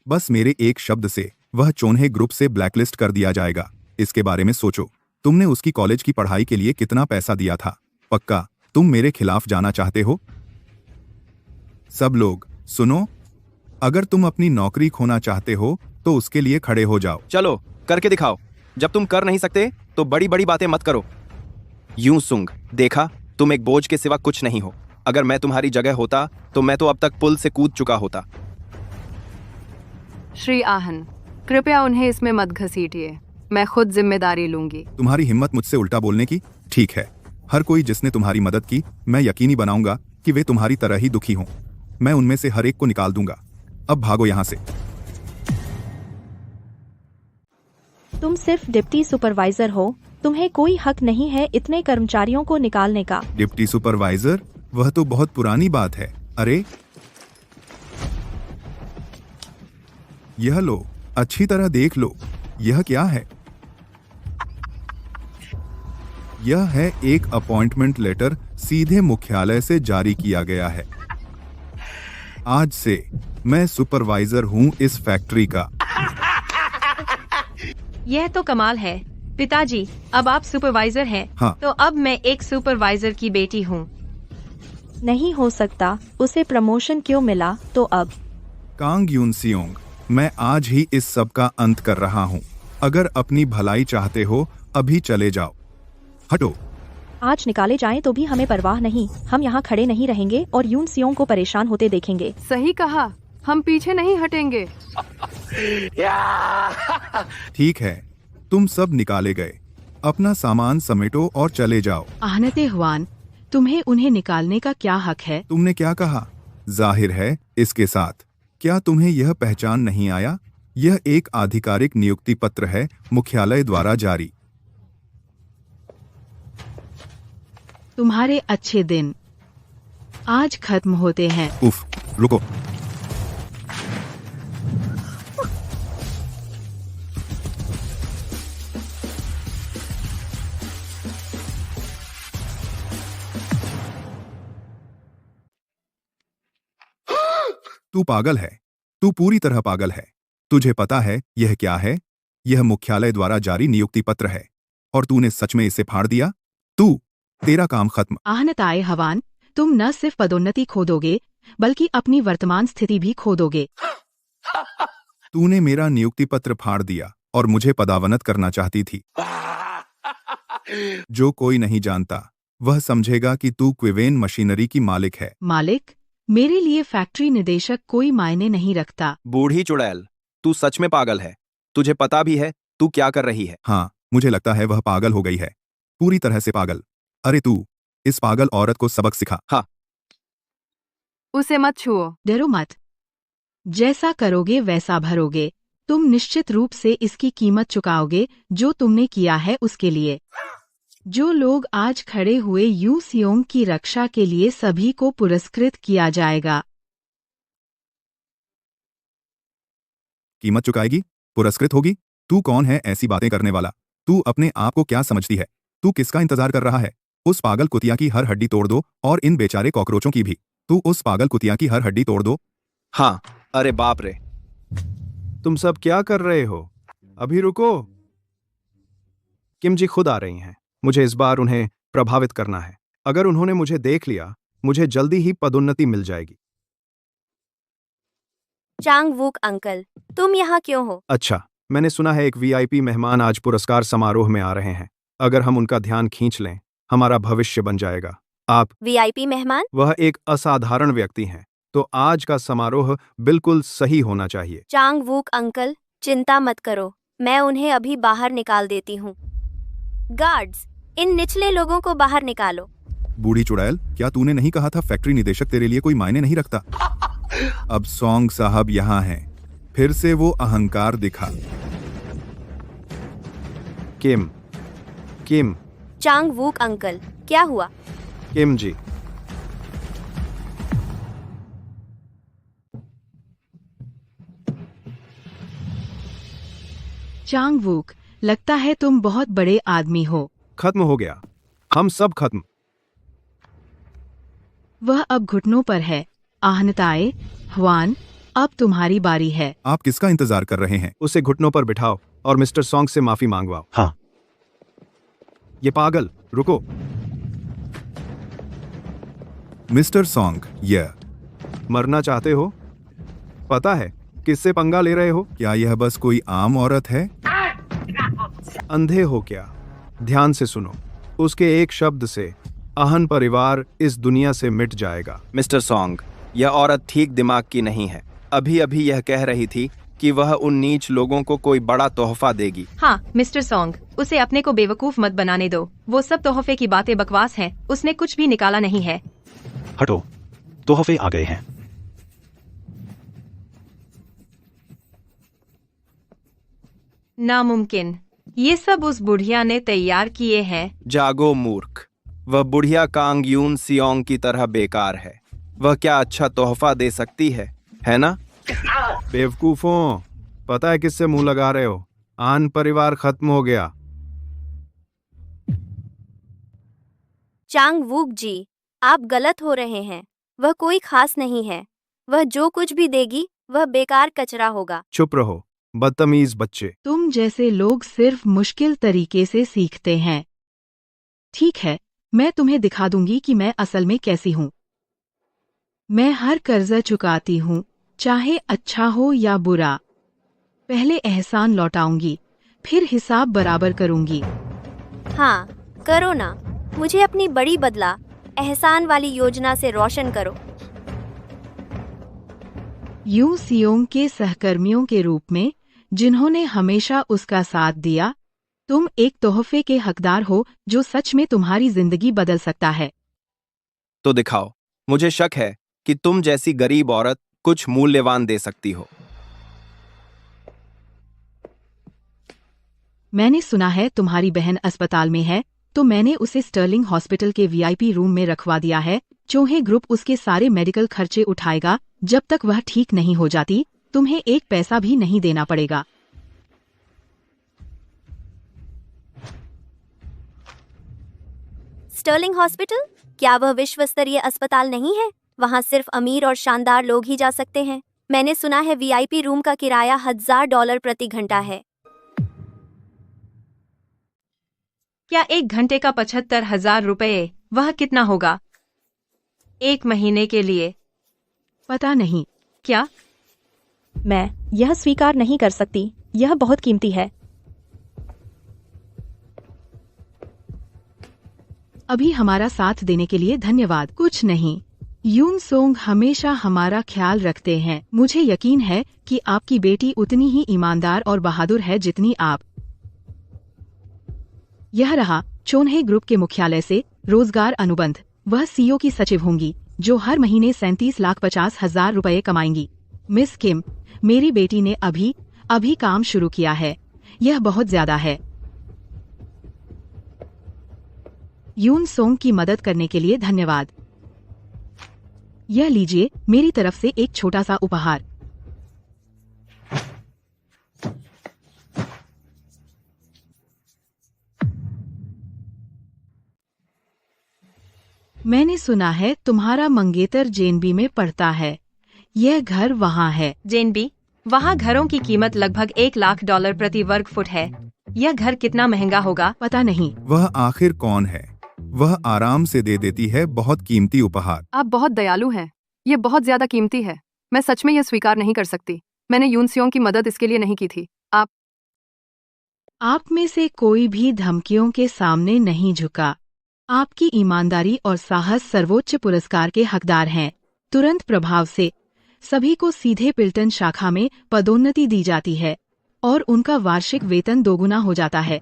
बस मेरे एक शब्द से वह चोन्हे ग्रुप से ब्लैकलिस्ट कर दिया जाएगा। इसके बारे में सोचो। तुमने उसकी कॉलेज की पढ़ाई के लिए कितना पैसा दिया था? पक्का तुम मेरे खिलाफ जाना चाहते हो? सब लोग सुनो, अगर तुम अपनी नौकरी खोना चाहते हो तो उसके लिए खड़े हो जाओ। चलो करके दिखाओ। जब तुम कर नहीं सकते तो बड़ी बड़ी बातें मत करो। यूं सुंग, देखा, तुम एक बोझ के सिवा कुछ नहीं हो। अगर मैं तुम्हारी जगह होता तो मैं तो अब तक पुल से कूद चुका होता। श्री आहन, कृपया उन्हें इसमें मत घसीटिए। मैं खुद जिम्मेदारी लूंगी। तुम्हारी हिम्मत मुझसे उल्टा बोलने की? ठीक है, हर कोई जिसने तुम्हारी मदद की, मैं यकीनी बनाऊंगा कि वे तुम्हारी तरह ही दुखी हों। मैं उनमें से हर एक को निकाल दूंगा। अब भागो यहाँ से। तुम सिर्फ डिप्टी सुपरवाइजर हो, तुम्हें कोई हक नहीं है इतने कर्मचारियों को निकालने का। Deputy supervisor? वह तो बहुत पुरानी बात है। अरे यह लो, अच्छी तरह देख लो। यह क्या है? यह है एक अपॉइंटमेंट लेटर, सीधे मुख्यालय से जारी किया गया है। आज से मैं सुपरवाइजर हूँ इस फैक्ट्री का। यह तो कमाल है पिताजी, अब आप सुपरवाइजर हैं। हाँ। तो अब मैं एक सुपरवाइजर की बेटी हूँ। नहीं हो सकता, उसे प्रमोशन क्यों मिला? तो अब कांग यूनसियोंग, मैं आज ही इस सब का अंत कर रहा हूँ। अगर अपनी भलाई चाहते हो अभी चले जाओ। हटो। आज निकाले जाएं तो भी हमें परवाह नहीं। हम यहाँ खड़े नहीं रहेंगे और यून सियोंग को परेशान होते देखेंगे। सही कहा, हम पीछे नहीं हटेंगे। ठीक है, तुम सब निकाले गए। अपना सामान समेटो और चले जाओ। आहनते हुआन, तुम्हें उन्हें निकालने का क्या हक है? तुमने क्या कहा? जाहिर है इसके साथ। क्या तुम्हें यह पहचान नहीं आया? यह एक आधिकारिक नियुक्ति पत्र है, मुख्यालय द्वारा जारी। तुम्हारे अच्छे दिन आज खत्म होते हैं। उफ, रुको। तू पागल है। तू पूरी तरह पागल है। तुझे पता है यह क्या है? यह मुख्यालय द्वारा जारी नियुक्ति पत्र है और तूने सच में इसे फाड़ दिया। तेरा काम खत्म। आहनताए हवान, तुम न सिर्फ पदोन्नति खो दोगे बल्कि अपनी वर्तमान स्थिति भी खो दोगे। तूने मेरा नियुक्ति पत्र फाड़ दिया और मुझे पदावनत करना चाहती थी। जो कोई नहीं जानता वह समझेगा कि तू क्विवेन मशीनरी की मालिक है। मालिक? मेरे लिए फैक्ट्री निदेशक कोई मायने नहीं रखता। बूढ़ी चुड़ैल, तू सच में पागल है। तुझे पता भी है तू क्या कर रही है। हाँ, मुझे लगता है वह पागल हो गई है, पूरी तरह से पागल। अरे तू इस पागल औरत को सबक सिखा। हाँ। उसे मत छुओ। डरो मत, जैसा करोगे वैसा भरोगे। तुम निश्चित रूप से इसकी कीमत चुकाओगे जो तुमने किया है उसके लिए। जो लोग आज खड़े हुए यू सियोंग की रक्षा के लिए सभी को पुरस्कृत किया जाएगा। कीमत चुकाएगी? पुरस्कृत होगी? तू कौन है ऐसी बातें करने वाला? तू अपने आप को क्या समझती है? तू किसका इंतजार कर रहा है? उस पागल कुतिया की हर हड्डी तोड़ दो और इन बेचारे कॉकरोचों की भी। तू उस पागल कुतिया की हर हड्डी तोड़ दो। हाँ। अरे बाप रे, तुम सब क्या कर रहे हो? अभी रुको। किम जी खुद आ रही हैं। मुझे इस बार उन्हें प्रभावित करना है। अगर उन्होंने मुझे देख लिया, मुझे जल्दी ही पदोन्नति मिल जाएगी। चांग वूक अंकल, तुम यहाँ क्यों हो? अच्छा, मैंने सुना है एक वीआईपी मेहमान आज पुरस्कार समारोह में आ रहे हैं। अगर हम उनका ध्यान खींच लें, हमारा भविष्य बन जाएगा। आप वीआईपी मेहमान? वह एक असाधारण व्यक्ति हैं, तो आज का समारोह बिल्कुल सही होना चाहिए। चांग वूक अंकल, चिंता मत करो, मैं उन्हें अभी बाहर निकाल देती हूँ। गार्ड्स, इन निचले लोगों को बाहर निकालो। बूढ़ी चुड़ैल, क्या तूने नहीं कहा था फैक्ट्री निदेशक तेरे लिए कोई मायने नहीं रखता? अब सॉन्ग साहब यहाँ हैं। फिर से वो अहंकार दिखा। किम। चांग वूक अंकल, क्या हुआ? किम जी, चांग वूक, लगता है तुम बहुत बड़े आदमी हो। खत्म हो गया, हम सब खत्म। वह अब घुटनों पर है। आहनताए हवान, अब तुम्हारी बारी है। आप किसका इंतजार कर रहे हैं? उसे घुटनों पर बिठाओ और मिस्टर सॉन्ग से माफी मांगवाओ। हाँ। ये पागल, रुको। मिस्टर सॉन्ग, यह मरना चाहते हो? पता है किससे पंगा ले रहे हो? क्या यह बस कोई आम औरत है? अंधे हो क्या? ध्यान से सुनो, उसके एक शब्द से अहन परिवार इस दुनिया से मिट जाएगा। मिस्टर सॉन्ग, यह औरत ठीक दिमाग की नहीं है। अभी अभी यह कह रही थी कि वह उन नीच लोगों को कोई बड़ा तोहफा देगी। हाँ मिस्टर सॉन्ग, उसे अपने को बेवकूफ मत बनाने दो। वो सब तोहफे की बातें बकवास हैं। उसने कुछ भी निकाला नहीं है। हटो, तोहफे आ गए हैं। नामुमकिन, ये सब उस बुढ़िया ने तैयार किए हैं। जागो मूर्ख, वह बुढ़िया कांग यून सियोंग की तरह बेकार है। वह क्या अच्छा तोहफा दे सकती है ना? बेवकूफों, पता है किससे मुंह लगा रहे हो? आन परिवार खत्म हो गया। चांग वूक जी, आप गलत हो रहे हैं। वह कोई खास नहीं है। वह जो कुछ भी देगी वह बेकार कचरा होगा। चुप रहो, बदतमीज बच्चे। तुम जैसे लोग सिर्फ मुश्किल तरीके से सीखते हैं। ठीक है, मैं तुम्हें दिखा दूंगी कि मैं असल में कैसी हूँ। मैं हर कर्जा चुकाती हूँ, चाहे अच्छा हो या बुरा। पहले एहसान लौटाऊंगी, फिर हिसाब बराबर करूंगी। हाँ, करो ना। मुझे अपनी बड़ी बदला एहसान वाली योजना से रोशन करो। यूं सियोंग के सहकर्मियों के रूप में, जिन्होंने हमेशा उसका साथ दिया, तुम एक तोहफे के हकदार हो जो सच में तुम्हारी जिंदगी बदल सकता है। तो दिखाओ। मुझे शक है कि तुम जैसी गरीब औरत कुछ मूल्यवान दे सकती हो। मैंने सुना है तुम्हारी बहन अस्पताल में है, तो मैंने उसे स्टर्लिंग हॉस्पिटल के वीआईपी रूम में रखवा दिया है। चोहे ग्रुप उसके सारे मेडिकल खर्चे उठाएगा जब तक वह ठीक नहीं हो जाती। तुम्हें एक पैसा भी नहीं देना पड़ेगा। Sterling hospital? क्या वह विश्व स्तरीय अस्पताल नहीं है? वहाँ सिर्फ अमीर और शानदार लोग ही जा सकते हैं। मैंने सुना है वीआईपी रूम का किराया $1000 प्रति घंटा है। क्या 1 घंटे का 75,000 रुपये? वह कितना होगा 1 महीने के लिए? पता नहीं। क्या? मैं यह स्वीकार नहीं कर सकती। यह बहुत कीमती है। अभी हमारा साथ देने के लिए धन्यवाद। कुछ नहीं। यून सोंग हमेशा हमारा ख्याल रखते हैं। मुझे यकीन है कि आपकी बेटी उतनी ही ईमानदार और बहादुर है जितनी आप। यह रहा चोन्हे ग्रुप के मुख्यालय से रोजगार अनुबंध। वह सीईओ की सचिव होंगी जो हर महीने 37,50,000 रुपये कमाएंगी। मिस किम, मेरी बेटी ने अभी काम शुरू किया है। यह बहुत ज्यादा है। यून सोंग की मदद करने के लिए धन्यवाद। यह लीजिए मेरी तरफ से एक छोटा सा उपहार। मैंने सुना है तुम्हारा मंगेतर जेनबी में पड़ता है। यह घर वहाँ है। जेनबी, वहाँ घरों की कीमत लगभग $1 लाख प्रति वर्ग फुट है। यह घर कितना महंगा होगा? पता नहीं। वह आखिर कौन है? वह आराम से दे देती है बहुत कीमती उपहार। आप बहुत दयालु हैं। ये बहुत ज्यादा कीमती है। मैं सच में यह स्वीकार नहीं कर सकती। मैंने यून सियोंग की मदद इसके लिए नहीं की थी। आप में से कोई भी धमकियों के सामने नहीं झुका। आपकी ईमानदारी और साहस सर्वोच्च पुरस्कार के हकदार हैं। तुरंत प्रभाव से सभी को सीधे पिल्टन शाखा में पदोन्नति दी जाती है और उनका वार्षिक वेतन दोगुना हो जाता है।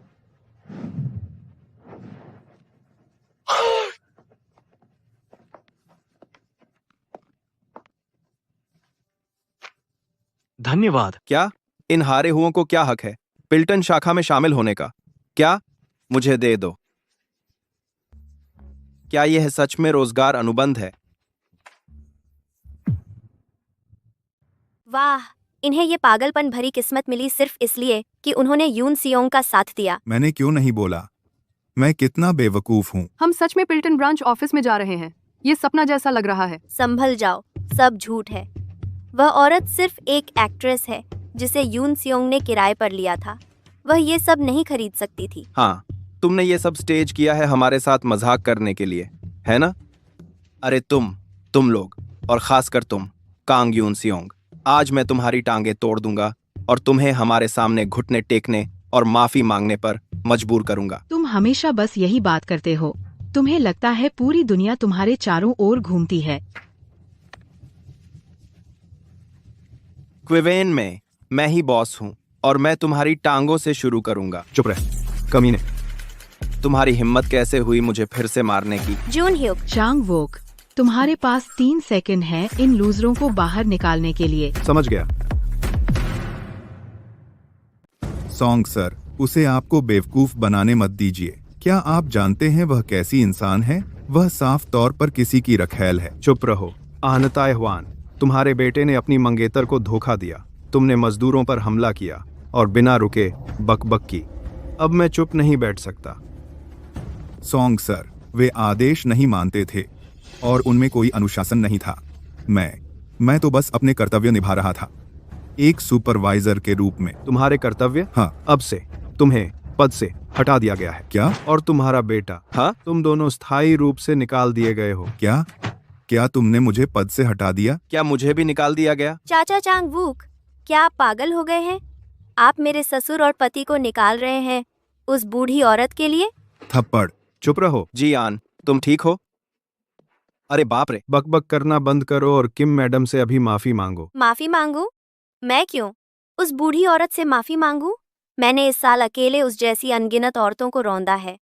धन्यवाद। क्या इन हारे हुओं को क्या हक है पिल्टन शाखा में शामिल होने का? क्या? मुझे दे दो। क्या यह सच में रोजगार अनुबंध है? वाह, इन्हें ये पागलपन भरी किस्मत मिली सिर्फ इसलिए कि उन्होंने यून सियोंग का साथ दिया। मैंने क्यों नहीं बोला? मैं कितना बेवकूफ हूँ। हम सच में पिल्टन ब्रांच ऑफिस में जा रहे हैं। ये सपना जैसा लग रहा है। संभल जाओ, सब झूठ है। वह औरत सिर्फ एक एक्ट्रेस है जिसे यून सियोंग ने किराए पर लिया था। वह ये सब नहीं खरीद सकती थी। हाँ, तुमने ये सब स्टेज किया है हमारे साथ मजाक करने के लिए, है ना? अरे तुम लोग, और खासकर तुम, कांग यून सियोंग, आज मैं तुम्हारी टांगे तोड़ दूंगा और तुम्हें हमारे सामने घुटने टेकने और माफी मांगने पर मजबूर करूंगा। तुम हमेशा बस यही बात करते हो। तुम्हें लगता है पूरी दुनिया तुम्हारे चारों ओर घूमती है। क्विवेन में मैं ही बॉस हूँ और मैं तुम्हारी टांगों से शुरू करूंगा। चुप रह, कमीने। तुम्हारी हिम्मत कैसे हुई मुझे फिर से मारने की? जून ह्यूक, चांग वोक, तुम्हारे पास 3 सेकंड है इन लूजरों को बाहर निकालने के लिए। समझ गया। सॉन्ग सर, उसे आपको बेवकूफ बनाने मत दीजिए। क्या आप जानते हैं वह कैसी इंसान है? वह साफ तौर पर किसी की रखैल है। चुप रहो आहनताए हुआन, तुम्हारे बेटे ने अपनी मंगेतर को धोखा दिया। तुमने मजदूरों पर हमला किया और बिना रुके बकबक की। अब मैं चुप नहीं बैठ सकता। सॉन्ग सर, वे आदेश नहीं मानते थे और उनमें कोई अनुशासन नहीं था। मैं तो बस अपने कर्तव्य निभा रहा था, एक सुपरवाइजर के रूप में। तुम्हारे कर्तव्य? हाँ। अब से तुम्हें पद से हटा दिया गया है। क्या? और तुम्हारा बेटा? हाँ, तुम दोनों स्थायी रूप से निकाल दिए गए हो। क्या तुमने मुझे पद से हटा दिया? क्या मुझे भी निकाल दिया गया? चाचा चांग वूक, क्या आप पागल हो गए हैं? आप मेरे ससुर और पति को निकाल रहे हैं उस बूढ़ी औरत के लिए? थप्पड़। चुप रहो। जी आन, तुम ठीक हो? अरे बाप रे, बकबक करना बंद करो और किम मैडम से अभी माफी मांगो। माफी मांगू? मैं क्यों उस बूढ़ी औरत से माफी मांगू? मैंने इस साल अकेले उस जैसी अनगिनत औरतों को रौंदा है।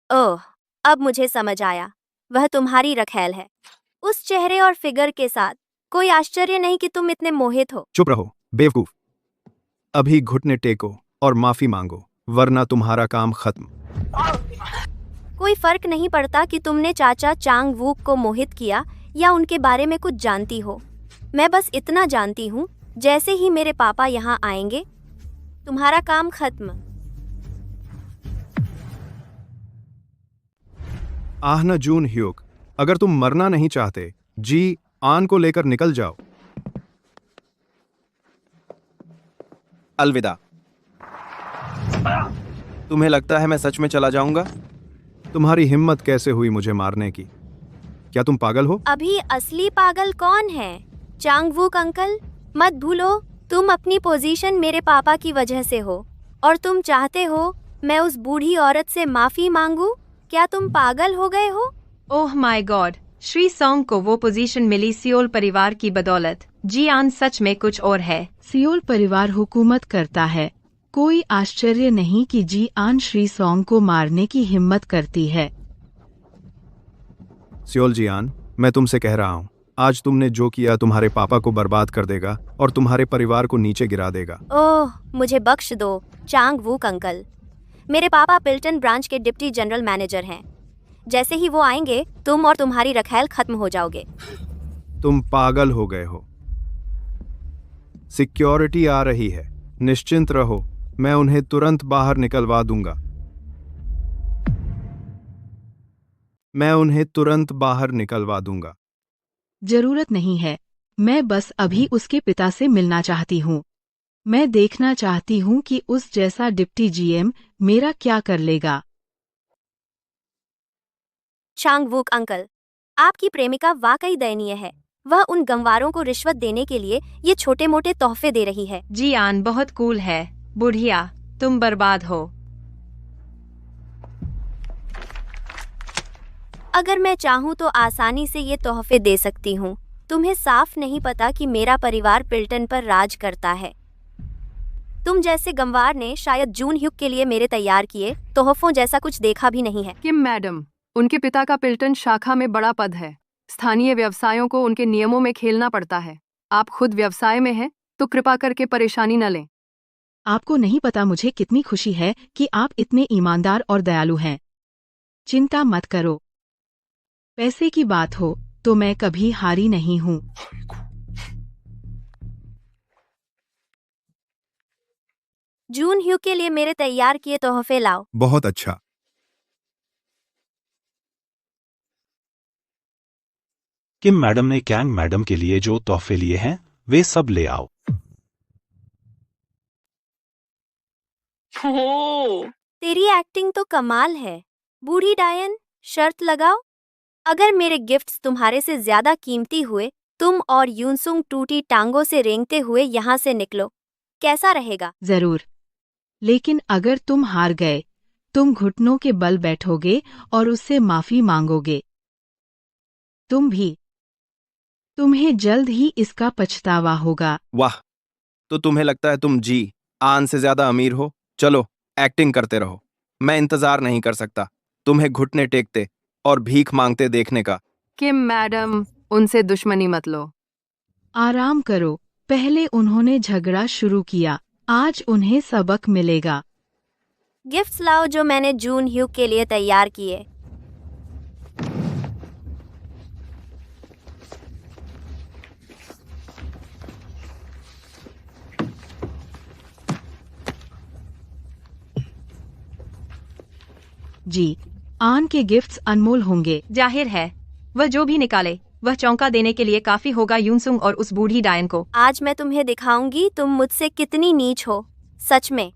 ओह, अब मुझे समझ आया, वह तुम्हारी रखैल है। उस चेहरे और फिगर के साथ कोई आश्चर्य नहीं कि तुम इतने मोहित हो। चुप रहो बेवकूफ। अभी घुटने टेको और माफी मांगो, वरना तुम्हारा काम खत्म। कोई फर्क नहीं पड़ता कि तुमने चाचा चांग वूक को मोहित किया या उनके बारे में कुछ जानती हो। मैं बस इतना जानती हूँ, जैसे ही मेरे पापा यहाँ आएंगे तुम्हारा काम खत्म। आहना जून ह्यूक, अगर तुम मरना नहीं चाहते, जी आन को लेकर निकल जाओ। अलविदा। तुम्हें लगता है मैं सच में चला जाऊंगा? तुम्हारी हिम्मत कैसे हुई मुझे मारने की? क्या तुम पागल हो? अभी असली पागल कौन है? चांग वूक अंकल, मत भूलो तुम अपनी पोजीशन मेरे पापा की वजह से हो और तुम चाहते हो मैं उस बूढ़ी औरत से माफी मांगू? क्या तुम पागल हो गए हो? Oh my God, Shri song को वो पोजीशन मिली सियोल परिवार की बदौलत। जी आन, सच में कुछ और है। सियोल परिवार हुकूमत करता है। कोई आश्चर्य नहीं कि जी आन श्री सॉन्ग को मारने की हिम्मत करती है। सियोल जी आन, मैं तुमसे कह रहा हूँ, आज तुमने जो किया तुम्हारे पापा को बर्बाद कर देगा और तुम्हारे परिवार को नीचे गिरा देगा। ओह, मुझे बख्श दो चांग वूक अंकल। मेरे पापा पिल्टन ब्रांच के डिप्टी जनरल मैनेजर हैं। जैसे ही वो आएंगे तुम और तुम्हारी रखैल खत्म हो जाओगे। तुम पागल हो गए हो। सिक्योरिटी आ रही है, निश्चिंत रहो, मैं उन्हें तुरंत बाहर निकलवा दूंगा। मैं उन्हें तुरंत बाहर निकलवा दूंगा। जरूरत नहीं है, मैं बस अभी उसके पिता से मिलना चाहती हूँ। मैं देखना चाहती हूँ कि उस जैसा डिप्टी जीएम मेरा क्या कर लेगा। चांग वूक अंकल, आपकी प्रेमिका वाकई दयनीय है। वह उन गंवारों को रिश्वत देने के लिए ये छोटे मोटे तोहफे दे रही है। जी आन बहुत कूल है। बुढ़िया, तुम बर्बाद हो। अगर मैं चाहूँ तो आसानी से ये तोहफे दे सकती हूँ। तुम्हें साफ नहीं पता कि मेरा परिवार पिल्टन पर राज करता है। तुम जैसे गंवार ने शायद जून ह्यूक के लिए मेरे तैयार किए तोहफों जैसा कुछ देखा भी नहीं है। किम मैडम, उनके पिता का पिल्टन शाखा में बड़ा पद है। स्थानीय व्यवसायों को उनके नियमों में खेलना पड़ता है। आप खुद व्यवसाय में हैं, तो कृपा करके परेशानी न लें। आपको नहीं पता मुझे कितनी खुशी है कि आप इतने ईमानदार और दयालु हैं। चिंता मत करो। पैसे की बात हो तो मैं कभी हारी नहीं हूँ। जून ह्यूक के लिए मेरे तैयार किए तोहफे लाओ। बहुत अच्छा। किम मैडम ने कैंग मैडम के लिए जो तोहफे लिए हैं वे सब ले आओ। तेरी एक्टिंग तो कमाल है। बूढ़ी डायन, शर्त लगाओ। अगर मेरे गिफ्ट्स तुम्हारे से ज्यादा कीमती हुए, तुम और यूनसुंग टूटी टांगों से रेंगते हुए यहाँ से निकलो। कैसा रहेगा? जरूर। लेकिन अगर तुम हार गए, तुम घुटनों के बल बैठोगे और उससे माफी मांगोगे। तुम भी। तुम्हें जल्द ही इसका पछतावा होगा। वाह, तो तुम्हें लगता है तुम जी आन से ज्यादा अमीर हो? चलो एक्टिंग करते रहो। मैं इंतजार नहीं कर सकता तुम्हें घुटने टेकते और भीख मांगते देखने का। किम मैडम, उनसे दुश्मनी मत लो। आराम करो। पहले उन्होंने झगड़ा शुरू किया, आज उन्हें सबक मिलेगा। गिफ्ट्स लाओ जो मैंने जून ह्यूक के लिए तैयार किए। जी, आन के गिफ्ट्स अनमोल होंगे। जाहिर है, वह जो भी निकाले वह चौंका देने के लिए काफी होगा यूनसुंग और उस बूढ़ी डायन को। आज मैं तुम्हें दिखाऊंगी तुम मुझसे कितनी नीच हो, सच में।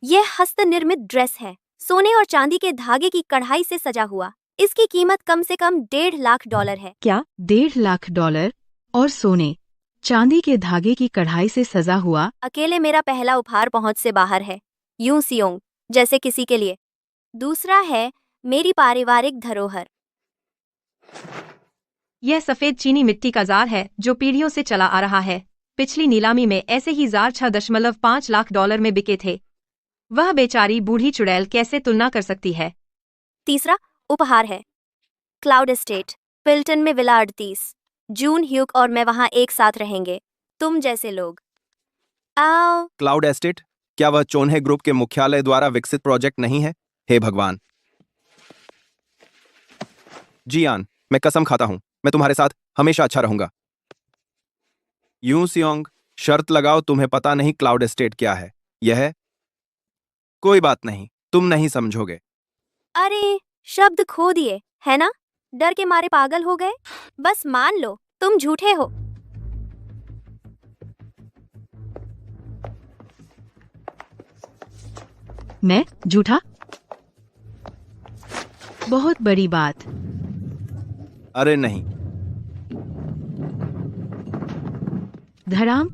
यह हस्तनिर्मित ड्रेस है, सोने और चांदी के धागे की कढ़ाई से सजा हुआ। इसकी कीमत कम से कम $1.5 है। क्या? $1.5 और सोने चांदी के धागे की कढ़ाई से सजा हुआ? अकेले मेरा पहला उपहार पहुंच से बाहर है, यूं सियोंग जैसे किसी के लिए। दूसरा है मेरी पारिवारिक धरोहर। यह सफेद चीनी मिट्टी का जार है जो पीढ़ियों से चला आ रहा है। पिछली नीलामी में ऐसे ही जार $6.5 लाख में बिके थे। वह बेचारी बूढ़ी चुड़ैल कैसे तुलना कर सकती है? तीसरा उपहार है क्लाउड एस्टेट, पिल्टन में विला 38। जून ह्यूक और मैं वहां एक साथ रहेंगे, तुम जैसे लोग। आओ। Cloud estate? क्या वह चोन्हे ग्रुप के मुख्यालय द्वारा विकसित प्रोजेक्ट नहीं है? हे भगवान। जी आन, मैं कसम खाता हूं मैं तुम्हारे साथ हमेशा अच्छा रहूंगा। यूं सियोंग, शर्त लगाओ। तुम्हें पता नहीं क्लाउड एस्टेट क्या है? यह है। कोई बात नहीं, तुम नहीं समझोगे। अरे, शब्द खो दिए है ना? डर के मारे पागल हो गए? बस मान लो तुम झूठे हो। मैं झूठा? बहुत बड़ी बात। अरे नहीं। धड़ाम।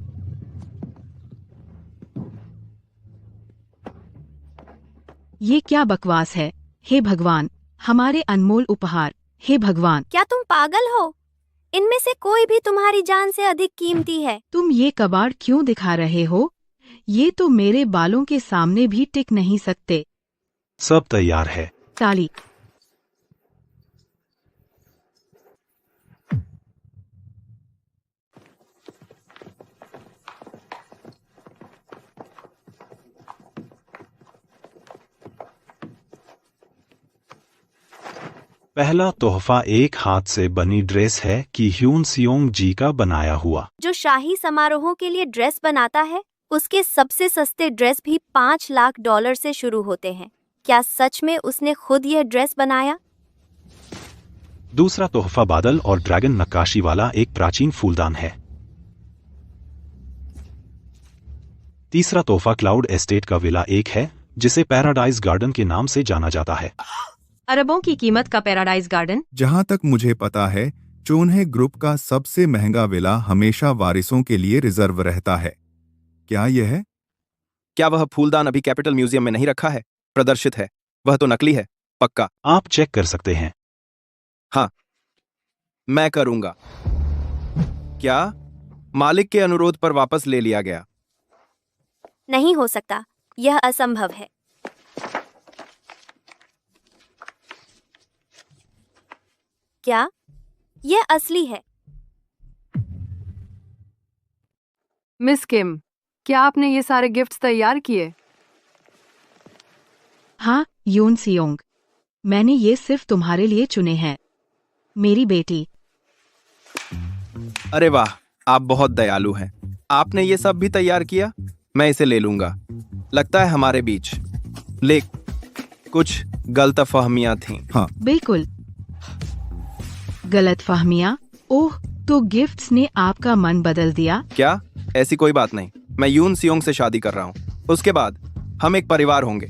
ये क्या बकवास है? हे भगवान, हमारे अनमोल उपहार। हे भगवान। क्या तुम पागल हो? इनमें से कोई भी तुम्हारी जान से अधिक कीमती है। तुम ये कबाड़ क्यों दिखा रहे हो? ये तो मेरे बालों के सामने भी टिक नहीं सकते। सब तैयार है। ताली। पहला तोहफा एक हाथ से बनी ड्रेस है कि ह्यून सियोंग जी का बनाया हुआ। जो शाही समारोहों के लिए ड्रेस बनाता है, उसके सबसे सस्ते ड्रेस भी $5 लाख से शुरू होते हैं। क्या सच में उसने खुद यह ड्रेस बनाया? दूसरा तोहफा बादल और ड्रैगन नक्काशी वाला एक प्राचीन फूलदान है। तीसरा तोहफा क्लाउड एस्टेट का विला एक है जिसे पैराडाइज गार्डन के नाम से जाना जाता है। अरबों की कीमत का पैराडाइज गार्डन। जहां तक मुझे पता है, चोन्हे ग्रुप का सबसे महंगा विला हमेशा वारिसों के लिए रिजर्व रहता है। क्या यह है? क्या वह फूलदान अभी कैपिटल म्यूजियम में नहीं रखा है? प्रदर्शित है। वह तो नकली है, पक्का। आप चेक कर सकते हैं। हाँ, मैं करूंगा। क्या मालिक के अनुरोध पर वापस ले लिया गया? नहीं हो सकता, यह असंभव है। क्या यह असली है? मिस किम, क्या आपने ये सारे गिफ्ट्स तैयार किए? हाँ यून सियोंग, मैंने ये सिर्फ तुम्हारे लिए चुने हैं, मेरी बेटी। अरे वाह, आप बहुत दयालु हैं। आपने ये सब भी तैयार किया? मैं इसे ले लूंगा। लगता है हमारे बीच कुछ गलतफहमियां थीं। हाँ, बिल्कुल। गलतफहमियां? ओह, तो गिफ्ट्स ने आपका मन बदल दिया? क्या? ऐसी कोई बात नहीं। मैं यून सियोंग से शादी कर रहा हूँ। उसके बाद हम एक परिवार होंगे।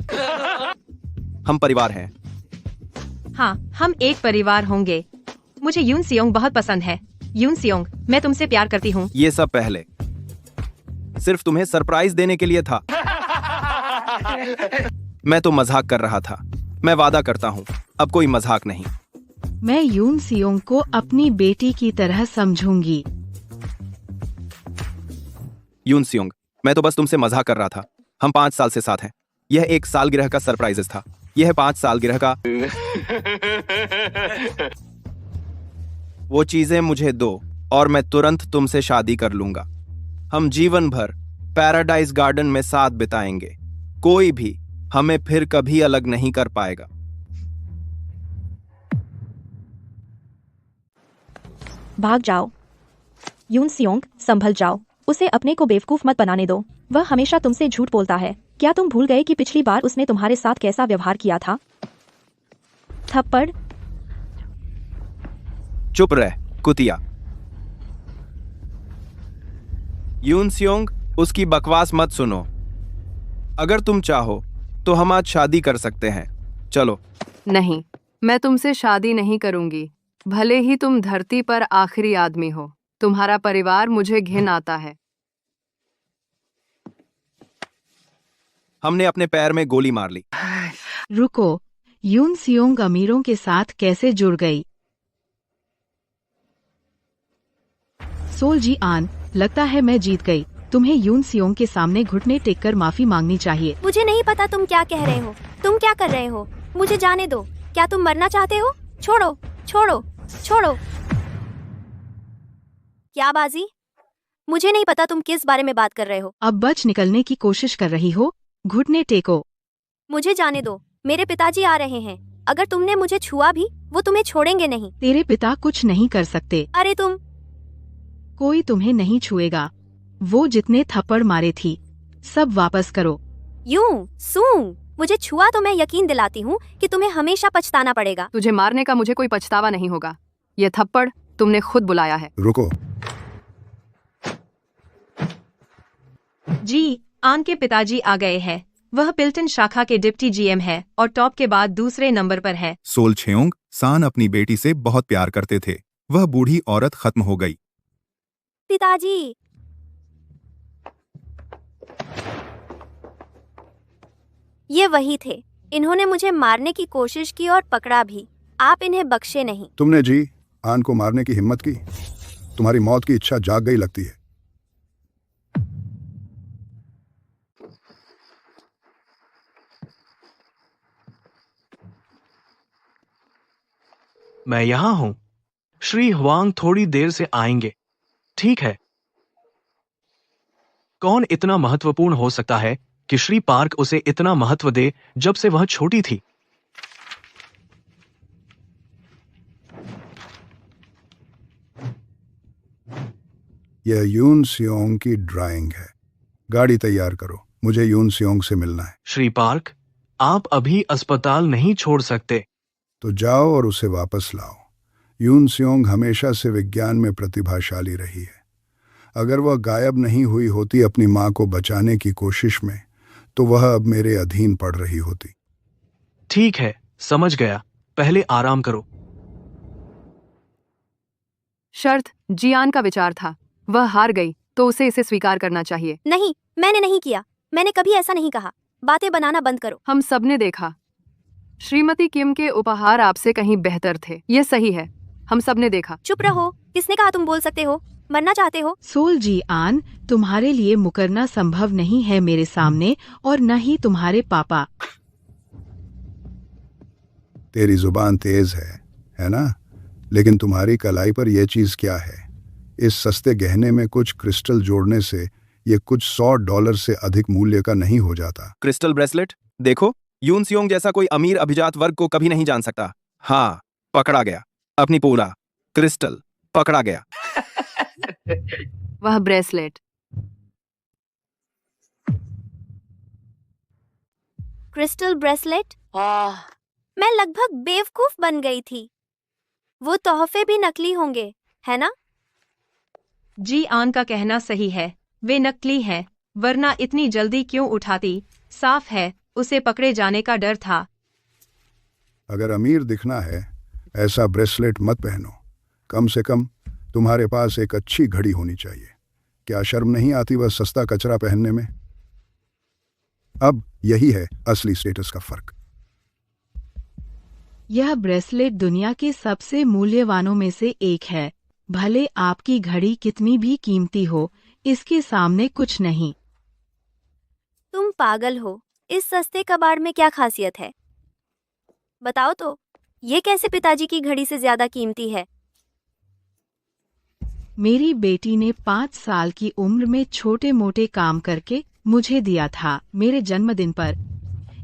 हम परिवार हैं। हाँ, हम एक परिवार होंगे। मुझे यून सियोंग बहुत पसंद है। यून सियोंग, मैं तुमसे प्यार करती हूँ। ये सब पहले सिर्फ तुम्हें सरप्राइज देने के लिए था। मैं तो मजाक कर रहा था। मैं वादा करता हूँ, अब कोई मजाक नहीं। मैं यून सियोंग को अपनी बेटी की तरह समझूंगी। यून सियोंग, मैं तो बस तुमसे मजाक कर रहा था। हम 5 साल से साथ हैं। यह एक सालगिरह का सरप्राइज था। यह 5 सालगिरह का। वो चीजें मुझे दो और मैं तुरंत तुमसे शादी कर लूंगा। हम जीवन भर पैराडाइज गार्डन में साथ बिताएंगे। कोई भी हमें फिर कभी अलग नहीं कर पाएगा। भाग जाओ। यून सियोंग, संभल जाओ। उसे अपने को बेवकूफ मत बनाने दो। वह हमेशा तुमसे झूठ बोलता है। क्या तुम भूल गए कि पिछली बार उसने तुम्हारे साथ कैसा व्यवहार किया था? थप्पड़। चुप रह, कुतिया। यून सियोंग, उसकी बकवास मत सुनो। अगर तुम चाहो तो हम आज शादी कर सकते हैं। चलो। नहीं, मैं तुमसे शादी नहीं करूंगी। भले ही तुम धरती पर आखिरी आदमी हो। तुम्हारा परिवार मुझे घिन आता है। हमने अपने पैर में गोली मार ली। रुको, यून सियोंग अमीरों के साथ कैसे जुड़ गई? सोल जी आन, लगता है मैं जीत गई। तुम्हें यून सियोंग के सामने घुटने टेक कर माफी मांगनी चाहिए। मुझे नहीं पता तुम क्या कह रहे हो। तुम क्या कर रहे हो? मुझे जाने दो। क्या तुम मरना चाहते हो? छोड़ो, छोड़ो, छोड़ो। क्या बाजी? मुझे नहीं पता तुम किस बारे में बात कर रहे हो। अब बच निकलने की कोशिश कर रही हो? घुटने टेको। मुझे जाने दो। मेरे पिताजी आ रहे हैं। अगर तुमने मुझे छुआ भी, वो तुम्हें छोड़ेंगे नहीं। तेरे पिता कुछ नहीं कर सकते। अरे तुम। कोई तुम्हें नहीं छुएगा। वो जितने थप्पड़ मारे थी, सब वापस करो। यूं सूंग, मुझे छुआ तो मैं यकीन दिलाती हूँ कि तुम्हें हमेशा पछताना पड़ेगा। तुझे मारने का मुझे कोई पछतावा नहीं होगा। ये थप्पड़ तुमने खुद बुलाया है। रुको। जी, आन के पिताजी आ गए हैं। वह पिल्टन शाखा के डिप्टी जीएम है और टॉप के बाद दूसरे नंबर पर है। सोल छेओंग सान अपनी बेटी से बहुत प्यार करते थे। वह बूढ़ी औरत खत्म हो गई। पिताजी। ये वही थे। इन्होंने मुझे मारने की कोशिश की और पकड़ा भी। आप इन्हें बख्शे नहीं। तुमने जी आन को मारने की हिम्मत की। तुम्हारी मौत की इच्छा जाग गई लगती है। मैं यहाँ हूँ। श्री हुआंग थोड़ी देर से आएंगे। ठीक है। कौन इतना महत्वपूर्ण हो सकता है कि श्री पार्क उसे इतना महत्व दे जब से वह छोटी थी? यह यून सियोंग की ड्राइंग है। गाड़ी तैयार करो, मुझे यून सियोंग से मिलना है। श्री पार्क, आप अभी अस्पताल नहीं छोड़ सकते। तो जाओ और उसे वापस लाओ। यून सियोंग हमेशा से विज्ञान में प्रतिभाशाली रही है। अगर वह गायब नहीं हुई होती अपनी मां को बचाने की कोशिश में, तो वह अब मेरे अधीन पड़ रही होती। ठीक है, समझ गया। पहले आराम करो। शर्त जियान का विचार था। वह हार गई तो उसे इसे स्वीकार करना चाहिए। नहीं, मैंने नहीं किया। मैंने कभी ऐसा नहीं कहा। बातें बनाना बंद करो। हम सबने देखा। श्रीमती किम के उपहार आपसे कहीं बेहतर थे। ये सही है। हम सबने देखा। चुप रहो। किसने कहा तुम बोल सकते हो? मरना चाहते हो? सोल जी आन, तुम्हारे लिए मुकरना संभव नहीं है मेरे सामने, और न ही तुम्हारे पापा। तेरी जुबान तेज है ना? लेकिन तुम्हारी कलाई पर यह चीज क्या है? इस सस्ते गहने में कुछ क्रिस्टल जोड़ने से ये कुछ $100 से अधिक मूल्य का नहीं हो जाता। Crystal bracelet? देखो, यून सियोंग जैसा कोई अमीर अभिजात वर्ग को कभी नहीं जान सकता। हाँ, पकड़ा गया। अपनी पूरा क्रिस्टल पकड़ा गया। वह ब्रेसलेट। Crystal bracelet? मैं लगभग बेवकूफ बन गई थी। वो तोहफे भी नकली होंगे, है ना? जी आन का कहना सही है, वे नकली हैं, वरना इतनी जल्दी क्यों उठाती? साफ है, उसे पकड़े जाने का डर था। अगर अमीर दिखना है, ऐसा ब्रेसलेट मत पहनो। कम से कम तुम्हारे पास एक अच्छी घड़ी होनी चाहिए। क्या शर्म नहीं आती वह सस्ता कचरा पहनने में? अब यही है असली स्टेटस का फर्क। यह ब्रेसलेट दुनिया के सबसे मूल्यवानों में से एक है। भले आपकी घड़ी कितनी भी कीमती हो, इसके सामने कुछ नहीं। तुम पागल हो। इस सस्ते कबाड़ में क्या खासियत है? बताओ तो, ये कैसे पिताजी की घड़ी से ज्यादा कीमती है? मेरी बेटी ने 5 साल की उम्र में छोटे मोटे काम करके मुझे दिया था मेरे जन्मदिन पर।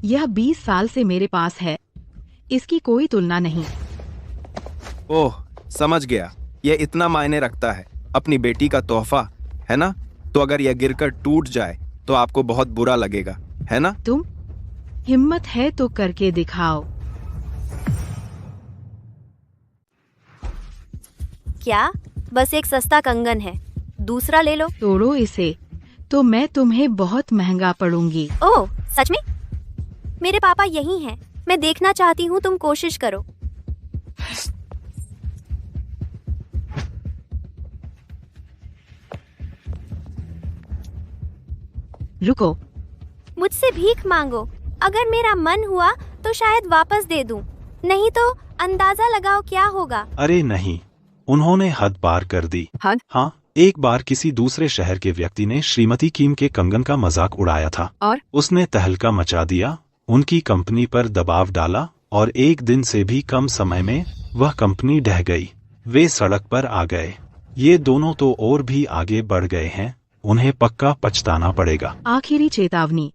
यह 20 साल से मेरे पास है, इसकी कोई तुलना नहीं। ओह, समझ गया, यह इतना मायने रखता है। अपनी बेटी का तोहफा, है ना? तो अगर यह गिरकर टूट जाए तो आपको बहुत बुरा लगेगा, है ना? तुम हिम्मत है तो करके दिखाओ। क्या? बस एक सस्ता कंगन है, दूसरा ले लो। तोड़ो इसे, तो मैं तुम्हें बहुत महंगा पड़ूंगी। ओह, सच में? मेरे पापा यही हैं। मैं देखना चाहती हूँ, तुम कोशिश करो। रुको, मुझसे भीख मांगो। अगर मेरा मन हुआ तो शायद वापस दे दूं, नहीं तो अंदाजा लगाओ क्या होगा। अरे नहीं, उन्होंने हद पार कर दी। हद? हाँ, एक बार किसी दूसरे शहर के व्यक्ति ने श्रीमती किम के कंगन का मजाक उड़ाया था और? उसने तहलका मचा दिया, उनकी कंपनी पर दबाव डाला और एक दिन से भी कम समय में वह कंपनी ढह गई। वे सड़क पर आ गए। ये दोनों तो और भी आगे बढ़ गए हैं, उन्हें पक्का पछताना पड़ेगा। आखिरी चेतावनी,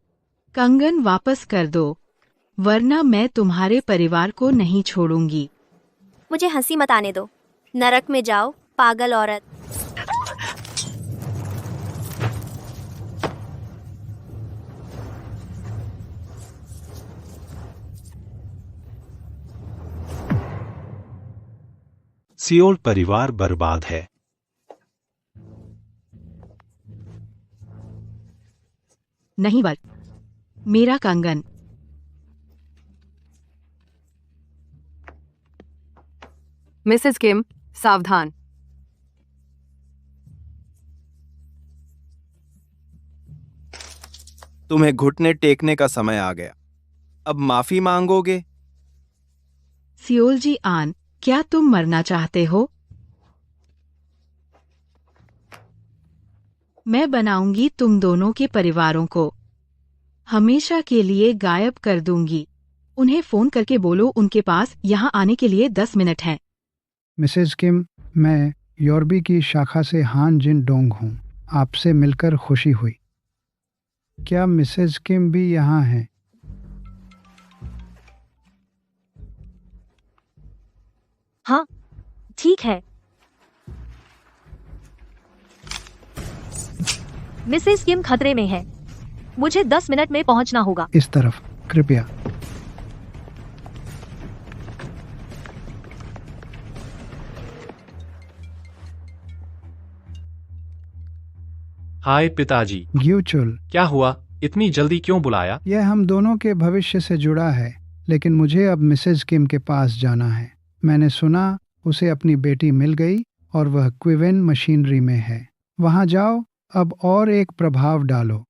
कंगन वापस कर दो, वरना मैं तुम्हारे परिवार को नहीं छोड़ूंगी। मुझे हंसी मत आने दो। नरक में जाओ, पागल औरत। सियोल परिवार बर्बाद है। नहीं बल, मेरा कंगन। मिसेस किम, सावधान। तुम्हें घुटने टेकने का समय आ गया। अब माफी मांगोगे? सियोल जी आन, क्या तुम मरना चाहते हो? मैं बनाऊंगी तुम दोनों के परिवारों को, हमेशा के लिए गायब कर दूंगी। उन्हें फोन करके बोलो उनके पास यहाँ आने के लिए 10 मिनट हैं। मिसेज किम, मैं योरबी की शाखा से हान जिन डोंग हूँ। आपसे मिलकर खुशी हुई। क्या मिसेज किम भी यहाँ हैं? हाँ, ठीक है। मिसेस किम खतरे में है। मुझे 10 मिनट में पहुंचना होगा। इस तरफ, कृपया। हाय पिताजी। ग्यूचुल, क्या हुआ, इतनी जल्दी क्यों बुलाया? यह हम दोनों के भविष्य से जुड़ा है, लेकिन मुझे अब मिसेज किम के पास जाना है। मैंने सुना उसे अपनी बेटी मिल गई और वह क्विवेन मशीनरी में है। वहां जाओ अब और एक प्रभाव डालो।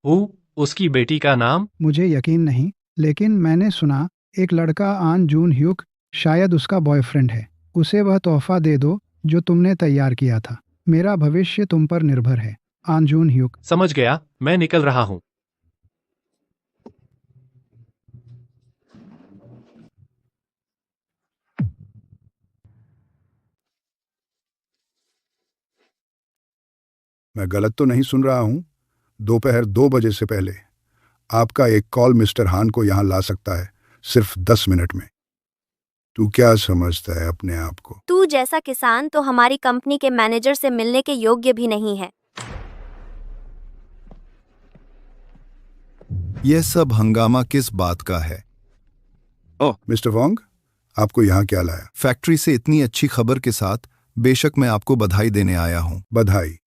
उसकी बेटी का नाम? मुझे यकीन नहीं, लेकिन मैंने सुना एक लड़का आन जून ह्यूक शायद उसका बॉयफ्रेंड है। उसे वह तोहफा दे दो जो तुमने तैयार किया था। मेरा भविष्य तुम पर निर्भर है, आन जून ह्यूक। समझ गया, मैं निकल रहा हूँ। मैं गलत तो नहीं सुन रहा हूँ? दोपहर 2 बजे से पहले आपका एक कॉल मिस्टर हान को यहाँ ला सकता है, सिर्फ 10 मिनट में। तू क्या समझता है अपने आप को? तू जैसा किसान तो हमारी कंपनी के मैनेजर से मिलने के योग्य भी नहीं है। यह सब हंगामा किस बात का है? मिस्टर वोंग, आपको यहाँ क्या लाया? फैक्ट्री से इतनी अच्छी खबर के साथ बेशक मैं आपको बधाई देने आया हूँ। बधाई।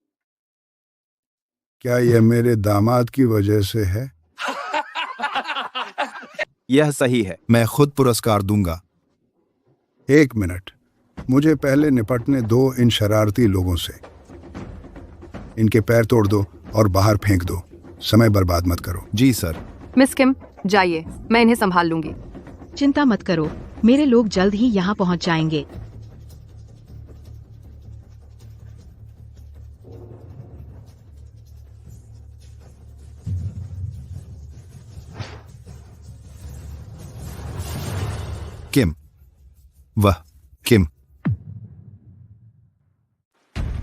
क्या यह मेरे दामाद की वजह से है? यह सही है। मैं खुद पुरस्कार दूंगा। 1 मिनट, मुझे पहले निपटने दो इन शरारती लोगों से। इनके पैर तोड़ दो और बाहर फेंक दो। समय बर्बाद मत करो। जी सर। मिस किम, जाइए, मैं इन्हें संभाल लूंगी। चिंता मत करो, मेरे लोग जल्द ही यहाँ पहुँच जाएंगे। किम, वह किम,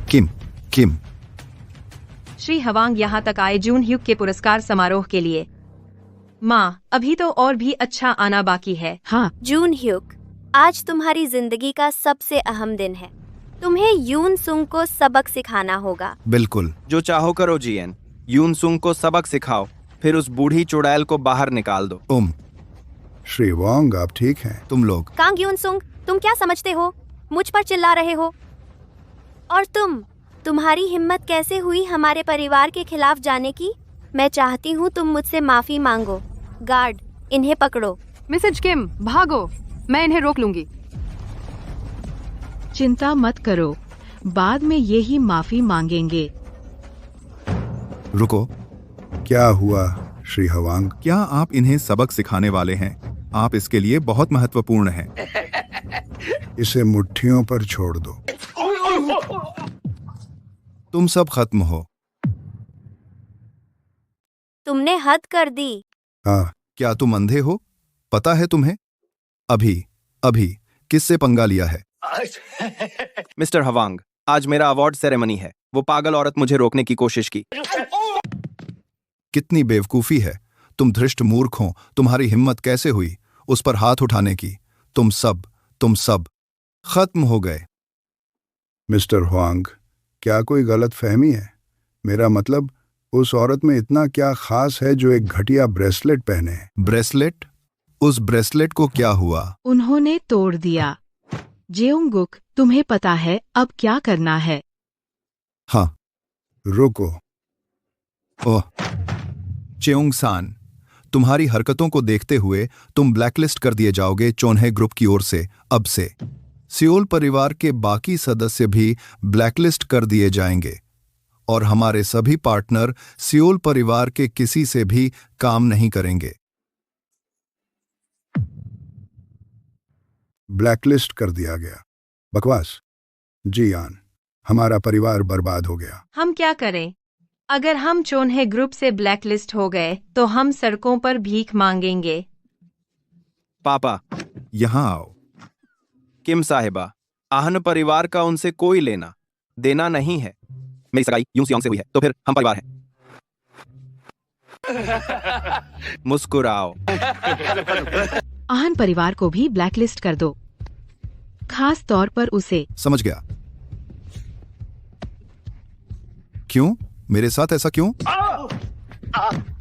किम, किम। श्री हवांग यहाँ तक आए जून ह्यूक के पुरस्कार समारोह के लिए। माँ, अभी तो और भी अच्छा आना बाकी है। हाँ, जून ह्यूक, आज तुम्हारी जिंदगी का सबसे अहम दिन है। तुम्हें यून सुंग को सबक सिखाना होगा। बिल्कुल। जो चाहो करो जीएन। यून सुंग को सबक सिखाओ, फिर उस बूढ़ी चुड़ैल को बाहर निकाल दो। श्री वांग, आप ठीक हैं? तुम लोग। कांग यून सुंग, तुम क्या समझते हो? मुझ पर चिल्ला रहे हो। और तुम्हारी हिम्मत कैसे हुई हमारे परिवार के खिलाफ जाने की? मैं चाहती हूँ तुम मुझसे माफी मांगो। गार्ड, इन्हें पकड़ो। मिसेज किम, भागो, मैं इन्हें रोक लूंगी। चिंता मत करो, बाद में ये ही माफी मांगेंगे। रुको। क्या हुआ श्री हवांग? क्या आप इन्हें सबक सिखाने वाले हैं? आप इसके लिए बहुत महत्वपूर्ण हैं। इसे मुट्ठियों पर छोड़ दो। तुम सब खत्म हो। तुमने हद कर दी। हाँ। क्या तुम अंधे हो? पता है तुम्हें अभी किससे पंगा लिया है? मिस्टर हवांग, आज मेरा अवार्ड सेरेमनी है। वो पागल औरत मुझे रोकने की कोशिश की। कितनी बेवकूफी है। तुम धृष्ट मूर्ख हो। तुम्हारी हिम्मत कैसे हुई उस पर हाथ उठाने की? तुम सब खत्म हो गए। मिस्टर हुआंग, क्या कोई गलत फहमी है? मेरा मतलब, उस औरत में इतना क्या खास है जो एक घटिया ब्रेसलेट पहने है? ब्रेसलेट? उस ब्रेसलेट को क्या हुआ? उन्होंने तोड़ दिया। जेउंगुक, तुम्हें पता है अब क्या करना है? हाँ। रुको। ओह चेउंग सान, तुम्हारी हरकतों को देखते हुए तुम ब्लैकलिस्ट कर दिए जाओगे चोन्हे ग्रुप की ओर से। अब से सियोल परिवार के बाकी सदस्य भी ब्लैकलिस्ट कर दिए जाएंगे और हमारे सभी पार्टनर सियोल परिवार के किसी से भी काम नहीं करेंगे। ब्लैकलिस्ट कर दिया गया? बकवास। जी आन, हमारा परिवार बर्बाद हो गया। हम क्या करें? अगर हम चोन्हे ग्रुप से ब्लैकलिस्ट हो गए तो हम सड़कों पर भीख मांगेंगे। पापा, यहां आओ। किम साहिबा, आहन परिवार का उनसे कोई लेना देना नहीं है। मेरी सगाई यूं सियोंग से हुई है, तो फिर हम परिवार हैं। मुस्कुराओ। आहन परिवार को भी ब्लैकलिस्ट कर दो, खास तौर पर उसे। समझ गया। क्यों? मेरे साथ ऐसा क्यों?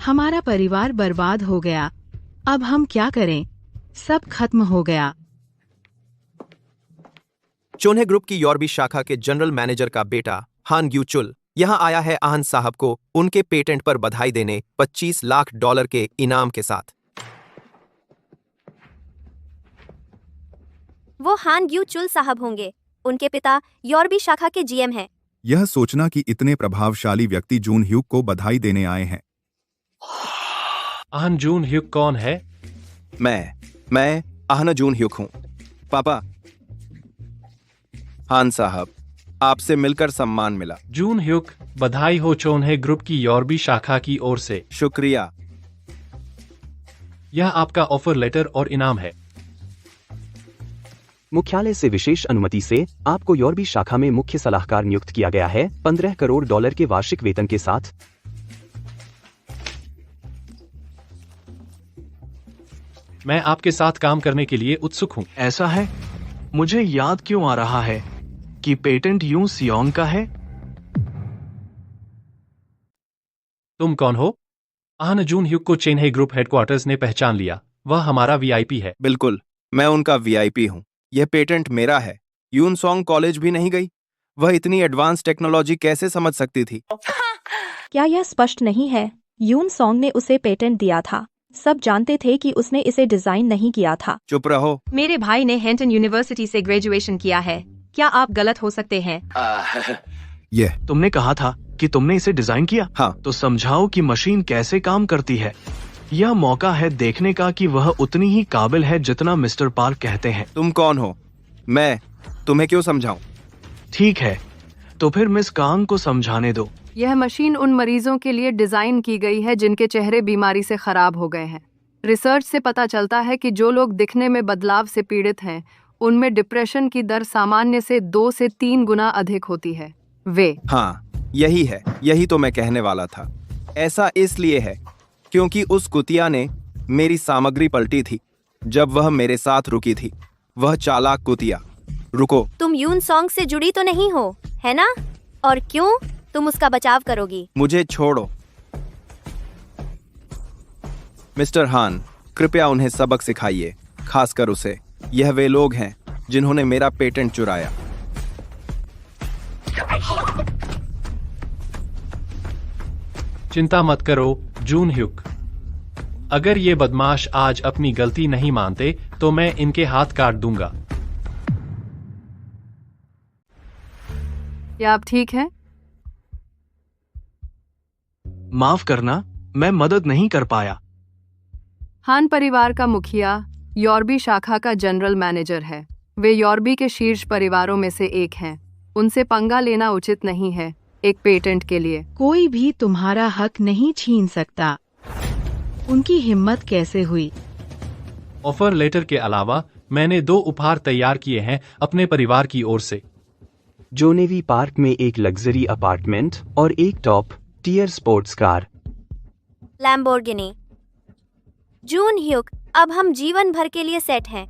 हमारा परिवार बर्बाद हो गया। अब हम क्या करें? सब खत्म हो गया। चोन्हे ग्रुप की यूरोपीय शाखा के जनरल मैनेजर का बेटा हान ग्यूचुल यहां आया है आहन साहब को उनके पेटेंट पर बधाई देने $25 लाख के इनाम के साथ। वो हान ग्यूचुल साहब होंगे। उनके पिता यूरोपीय शाखा के जीएम हैं। यह सोचना कि इतने प्रभावशाली व्यक्ति जून ह्यूक को बधाई देने आए हैं। आहन जून ह्यूक कौन है? मैं आहन जून ह्यूक हूं। पापा, हान साहब, आपसे मिलकर सम्मान मिला। जून ह्यूक, बधाई हो चोन्हे ग्रुप की यूरोपीय शाखा की ओर से। शुक्रिया। यह आपका ऑफर लेटर और इनाम है। मुख्यालय से विशेष अनुमति से आपको यूरोपीय शाखा में मुख्य सलाहकार नियुक्त किया गया है, $15 करोड़ के वार्षिक वेतन के साथ। मैं आपके साथ काम करने के लिए उत्सुक हूँ। ऐसा है? मुझे याद क्यों आ रहा है कि पेटेंट यूं सियोंग का है? तुम कौन हो? आहन जून ह्यूक को चेन्नई ग्रुप हेडक्वार्टर्स ने पहचान लिया। वह हमारा वीआईपी है। बिल्कुल, मैं उनका वीआईपी हूं। यह पेटेंट मेरा है। यून सॉन्ग कॉलेज भी नहीं गई। वह इतनी एडवांस टेक्नोलॉजी कैसे समझ सकती थी? क्या यह स्पष्ट नहीं है? यून सॉन्ग ने उसे पेटेंट दिया था। सब जानते थे कि उसने इसे डिजाइन नहीं किया था। चुप रहो। मेरे भाई ने हेंटन यूनिवर्सिटी से ग्रेजुएशन किया है। क्या आप गलत हो सकते हैं? यह तुमने कहा था कि तुमने इसे डिजाइन किया। हाँ। तो समझाओ कि मशीन कैसे काम करती है। यह मौका है देखने का कि वह उतनी ही काबिल है जितना मिस्टर पार्क कहते हैं। तुम कौन हो? मैं तुम्हें क्यों समझाऊं? ठीक है, तो फिर मिस कांग को समझाने दो। यह मशीन उन मरीजों के लिए डिजाइन की गई है जिनके चेहरे बीमारी से खराब हो गए हैं। रिसर्च से पता चलता है कि जो लोग दिखने में बदलाव से पीड़ित हैं, उनमें डिप्रेशन की दर सामान्य से 2 से 3 गुना अधिक होती है। हाँ, यही है, यही तो मैं कहने वाला था। ऐसा इसलिए है क्योंकि उस कुतिया ने मेरी सामग्री पलटी थी जब वह मेरे साथ रुकी थी। वह चालाक कुतिया। रुको। तुम यून सॉन्ग से जुड़ी तो नहीं हो, है ना? और क्यों तुम उसका बचाव करोगी? मुझे छोड़ो। मिस्टर हान, कृपया उन्हें सबक सिखाइए, खासकर उसे। यह वे लोग हैं जिन्होंने मेरा पेटेंट चुराया। चिंता मत करो जून ह्यूक। अगर ये बदमाश आज अपनी गलती नहीं मानते तो मैं इनके हाथ काट दूंगा। क्या आप ठीक हैं? माफ करना, मैं मदद नहीं कर पाया। हान परिवार का मुखिया यॉर्बी शाखा का जनरल मैनेजर है। वे यॉर्बी के शीर्ष परिवारों में से एक हैं। उनसे पंगा लेना उचित नहीं है एक पेटेंट के लिए। कोई भी तुम्हारा हक नहीं छीन सकता। उनकी हिम्मत कैसे हुई? ऑफर लेटर के अलावा मैंने 2 उपहार तैयार किए हैं अपने परिवार की ओर से। जोनेवी पार्क में एक लग्जरी अपार्टमेंट और एक top tier sports car. Lamborghini. Jun Hyuk, अब हम जीवन भर के लिए सेट हैं।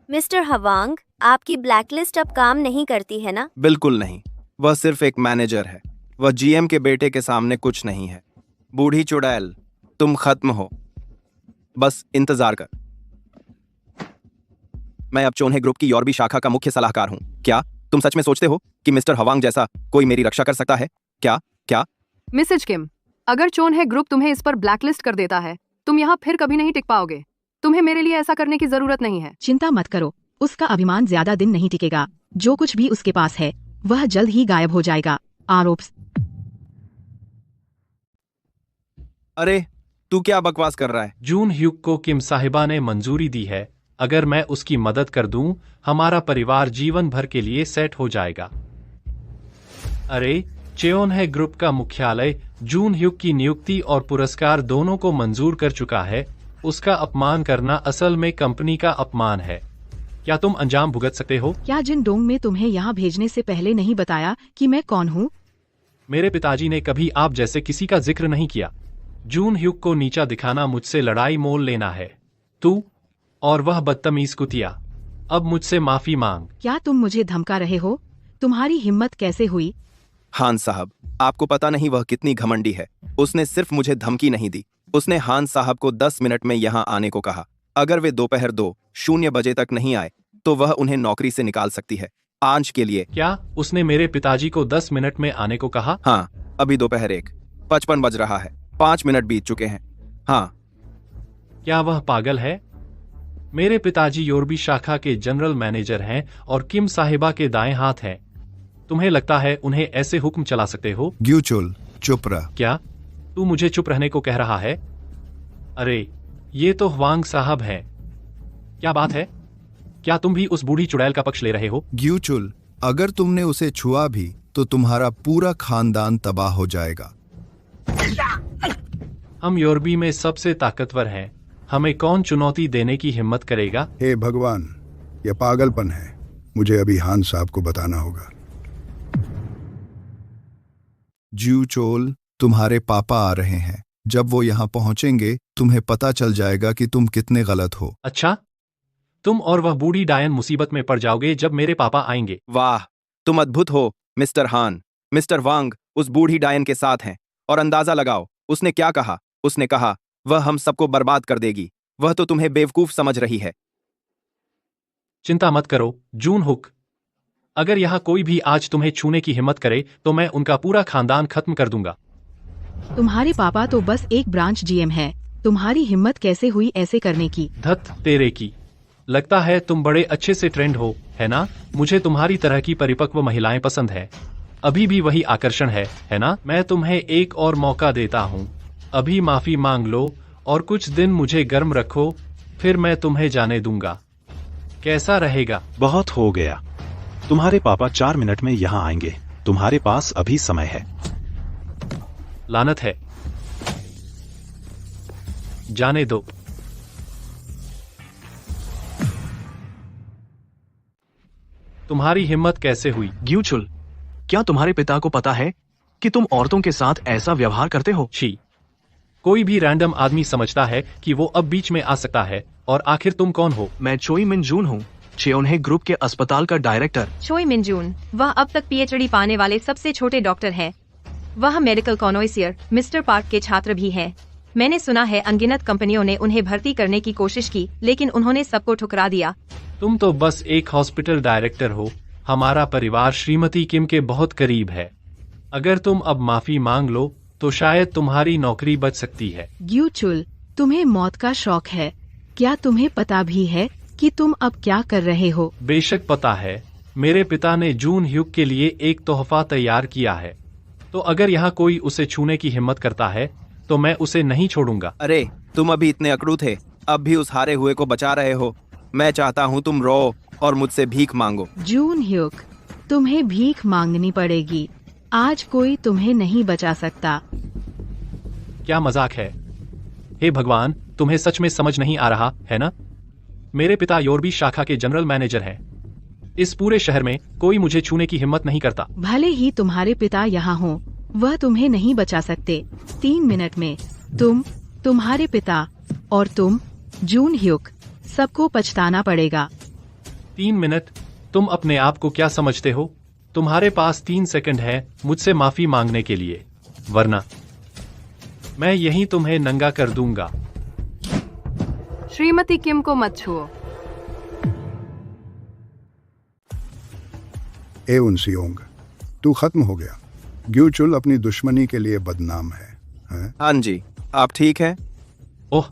मिस्टर हवांग, आपकी ब्लैकलिस्ट अब काम नहीं करती है ना? बिल्कुल नहीं। वह सिर्फ एक मैनेजर है। वह जीएम के बेटे के सामने कुछ नहीं है। बूढ़ी चुड़ैल, तुम खत्म हो। बस इंतजार कर। मैं अब चोन्हे ग्रुप की यॉर्बी शाखा का मुख्य सलाहकार हूं। क्या तुम सच में सोचते हो कि मिस्टर हवांग जैसा कोई मेरी रक्षा कर सकता है? क्या? मिसेज किम, अगर चोन्हे ग्रुप तुम्हें इस पर ब्लैकलिस्ट कर देता है, तुम यहाँ फिर कभी नहीं टिक पाओगे। तुम्हें मेरे लिए ऐसा करने की जरूरत नहीं है। चिंता मत करो, उसका अभिमान ज्यादा दिन नहीं टिकेगा। जो कुछ भी उसके पास है वह जल्द ही गायब हो जाएगा। आरोप। अरे तू क्या बकवास कर रहा है? जून ह्यूक को किम साहिबा ने मंजूरी दी है। अगर मैं उसकी मदद कर दूं, हमारा परिवार जीवन भर के लिए सेट हो जाएगा। अरे चेओन्हे ग्रुप का मुख्यालय जून ह्यूक की नियुक्ति और पुरस्कार दोनों को मंजूर कर चुका है। उसका अपमान करना असल में कंपनी का अपमान है। क्या तुम अंजाम भुगत सकते हो? क्या जिन डोंग में तुम्हें यहाँ भेजने से पहले नहीं बताया कि मैं कौन हूँ? मेरे पिताजी ने कभी आप जैसे किसी का जिक्र नहीं किया। जून ह्यूक को नीचा दिखाना मुझसे लड़ाई मोल लेना है। तू और वह बदतमीज कुतिया, अब मुझसे माफी मांग। क्या तुम मुझे धमका रहे हो? तुम्हारी हिम्मत कैसे हुई? हान साहब, आपको पता नहीं वह कितनी घमंडी है। उसने सिर्फ मुझे धमकी नहीं दी, उसने हान साहब को 10 मिनट में यहाँ आने को कहा। अगर वे दोपहर 2:00 बजे तक नहीं आए तो वह उन्हें नौकरी से निकाल सकती है, आज के लिए। क्या उसने मेरे पिताजी को 10 मिनट में आने को कहा? हाँ, अभी दोपहर 1:55 बज रहा है। 5 मिनट बीत चुके हैं। हाँ। क्या वह पागल है? मेरे पिताजी योर्बी शाखा के जनरल मैनेजर हैं और किम साहिबा के दाएं हाथ हैं। तुम्हें लगता है उन्हें ऐसे हुक्म चला सकते हो? ग्यूचुल, चुप रह। क्या तू मुझे चुप रहने को कह रहा है? अरे ये तो हवांग साहब हैं। क्या बात है? क्या तुम भी उस बूढ़ी चुड़ैल का पक्ष ले रहे हो? ग्यूचुल, अगर तुमने उसे छुआ भी तो तुम्हारा पूरा खानदान तबाह हो जाएगा। हम योर्बी में सबसे ताकतवर हैं। हमें कौन चुनौती देने की हिम्मत करेगा? हे भगवान, यह पागलपन है। मुझे अभी हान साहब को बताना होगा। ज्यूचोल, तुम्हारे पापा आ रहे हैं। जब वो यहाँ पहुंचेंगे तुम्हें पता चल जाएगा कि तुम कितने गलत हो। अच्छा, तुम और वह बूढ़ी डायन मुसीबत में पड़ जाओगे जब मेरे पापा आएंगे। वाह, तुम अद्भुत हो मिस्टर हान। मिस्टर वांग उस बूढ़ी डायन के साथ हैं और अंदाजा लगाओ उसने क्या कहा। उसने कहा वह हम सबको बर्बाद कर देगी। वह तो तुम्हें बेवकूफ समझ रही है। चिंता मत करो जून हुक, अगर यहाँ कोई भी आज तुम्हें छूने की हिम्मत करे तो मैं उनका पूरा खानदान खत्म कर दूंगा। तुम्हारे पापा तो बस एक ब्रांच जीएम है, तुम्हारी हिम्मत कैसे हुई ऐसे करने की? धत तेरे की। लगता है तुम बड़े अच्छे से ट्रेंड हो, है ना? मुझे तुम्हारी तरह की परिपक्व महिलाएं पसंद है। अभी भी वही आकर्षण है ना? मैं तुम्हें एक और मौका देता हूँ, अभी माफी मांग लो और कुछ दिन मुझे गर्म रखो, फिर मैं तुम्हें जाने दूंगा। कैसा रहेगा? बहुत हो गया। तुम्हारे पापा 4 मिनट में यहाँ आएंगे, तुम्हारे पास अभी समय है। लानत है, जाने दो। तुम्हारी हिम्मत कैसे हुई? ग्यूचुल, क्या तुम्हारे पिता को पता है कि तुम औरतों के साथ ऐसा व्यवहार करते हो? छी, कोई भी रैंडम आदमी समझता है कि वो अब बीच में आ सकता है। और आखिर तुम कौन हो? मैं चोई मिन जून हूँ, चेओनहे ग्रुप के अस्पताल का डायरेक्टर। चोई मिनजून, वह अब तक पीएचडी पाने वाले सबसे छोटे डॉक्टर हैं। वह मेडिकल कॉनोइसियर मिस्टर पार्क के छात्र भी हैं। मैंने सुना है अनगिनत कंपनियों ने उन्हें भर्ती करने की कोशिश की, लेकिन उन्होंने सबको ठुकरा दिया। तुम तो बस एक हॉस्पिटल डायरेक्टर हो। हमारा परिवार श्रीमती किम के बहुत करीब है। अगर तुम अब माफी मांग लो तो शायद तुम्हारी नौकरी बच सकती है। ग्यूचुल, तुम्हें मौत का शौक है। क्या तुम्हें पता भी है कि तुम अब क्या कर रहे हो? बेशक पता है। मेरे पिता ने जून ह्यूक के लिए एक तोहफा तैयार किया है, तो अगर यहाँ कोई उसे छूने की हिम्मत करता है तो मैं उसे नहीं छोड़ूंगा। अरे तुम अभी इतने अकड़ू थे, अब भी उस हारे हुए को बचा रहे हो। मैं चाहता हूँ तुम रो और मुझसे भीख मांगो। जून ह्यूक, तुम्हें भीख मांगनी पड़ेगी। आज कोई तुम्हें नहीं बचा सकता। क्या मजाक है? हे भगवान, तुम्हें सच में समझ नहीं आ रहा है ना? मेरे पिता योरबी शाखा के जनरल मैनेजर हैं। इस पूरे शहर में कोई मुझे छूने की हिम्मत नहीं करता। भले ही तुम्हारे पिता यहाँ हो, वह तुम्हें नहीं बचा सकते। 3 मिनट में तुम्हारे पिता और तुम, जून ह्यूक, सबको पछताना पड़ेगा। 3 मिनट? तुम अपने आप को क्या समझते हो? तुम्हारे पास 3 सेकंड है मुझसे माफी मांगने के लिए, वरना मैं यहीं तुम्हें नंगा कर दूंगा। श्रीमती किम को मत छुओ। ए उनसियोंग, तू खत्म हो गया। ग्यूचुल अपनी दुश्मनी के लिए बदनाम है, हैं? हाँ जी, आप ठीक हैं? ओह,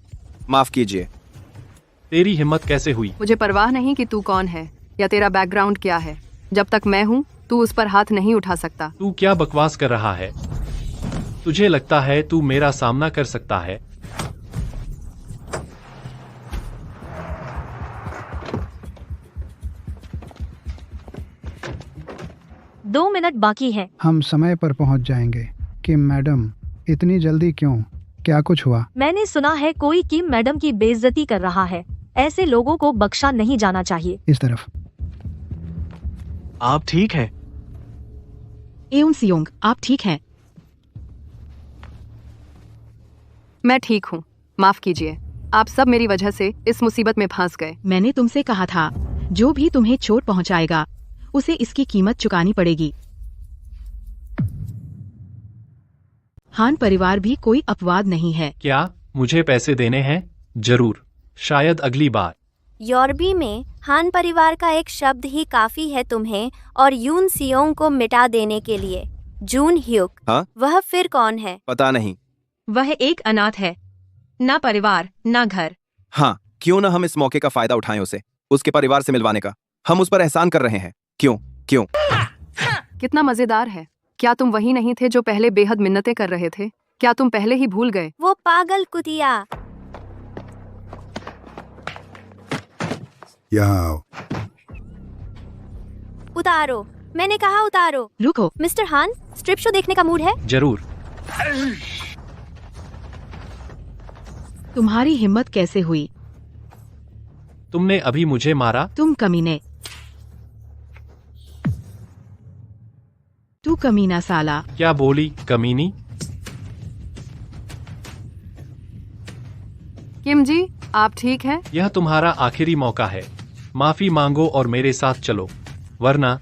माफ कीजिए। तेरी हिम्मत कैसे हुई? मुझे परवाह नहीं कि तू कौन है या तेरा बैकग्राउंड क्या है। जब तक मैं हूँ तू उस पर हाथ नहीं उठा सकता। तू क्या बकवास कर रहा है? तुझे लगता है तू मेरा सामना कर सकता है? दो मिनट बाकी है। हम समय पर पहुंच जाएंगे। किम मैडम, इतनी जल्दी क्यों? क्या कुछ हुआ? मैंने सुना है कोई किम मैडम की बेइज्जती कर रहा है। ऐसे लोगों को बख्शा नहीं जाना चाहिए। इस तरफ। आप ठीक हैं? एउन सियोंग, आप ठीक हैं? मैं ठीक हूँ, माफ कीजिए। आप सब मेरी वजह से इस मुसीबत में फंस गए। मैंने तुमसे कहा था, जो भी तुम्हें चोट पहुंचाएगा उसे इसकी कीमत चुकानी पड़ेगी। हान परिवार भी कोई अपवाद नहीं है। क्या मुझे पैसे देने हैं? जरूर, शायद अगली बार। योरबी में हान परिवार का एक शब्द ही काफी है तुम्हें और यून सियोंग को मिटा देने के लिए। जून ह्यूक, हाँ? वह फिर कौन है? पता नहीं। वह एक अनाथ है, ना परिवार ना घर। हाँ, क्यों ना हम इस मौके का फायदा उठाएं उसे, उसके परिवार से मिलवाने का। हम उस पर एहसान कर रहे हैं। क्यों? कितना मजेदार है। क्या तुम वही नहीं थे जो पहले बेहद मिन्नतें कर रहे थे? क्या तुम पहले ही भूल गए? वो पागल कुतिया। यहाँ आओ। उतारो, मैंने कहा उतारो। रुको। मिस्टर हान, स्ट्रिप शो देखने का मूड है? जरूर। तुम्हारी हिम्मत कैसे हुई? तुमने अभी मुझे मारा? तुम कमीने। तू कमीना साला। क्या बोली? कमीनी? किम जी, आप ठीक हैं? यह तुम्हारा आखिरी मौका है। माफी मांगो और मेरे साथ चलो, वरना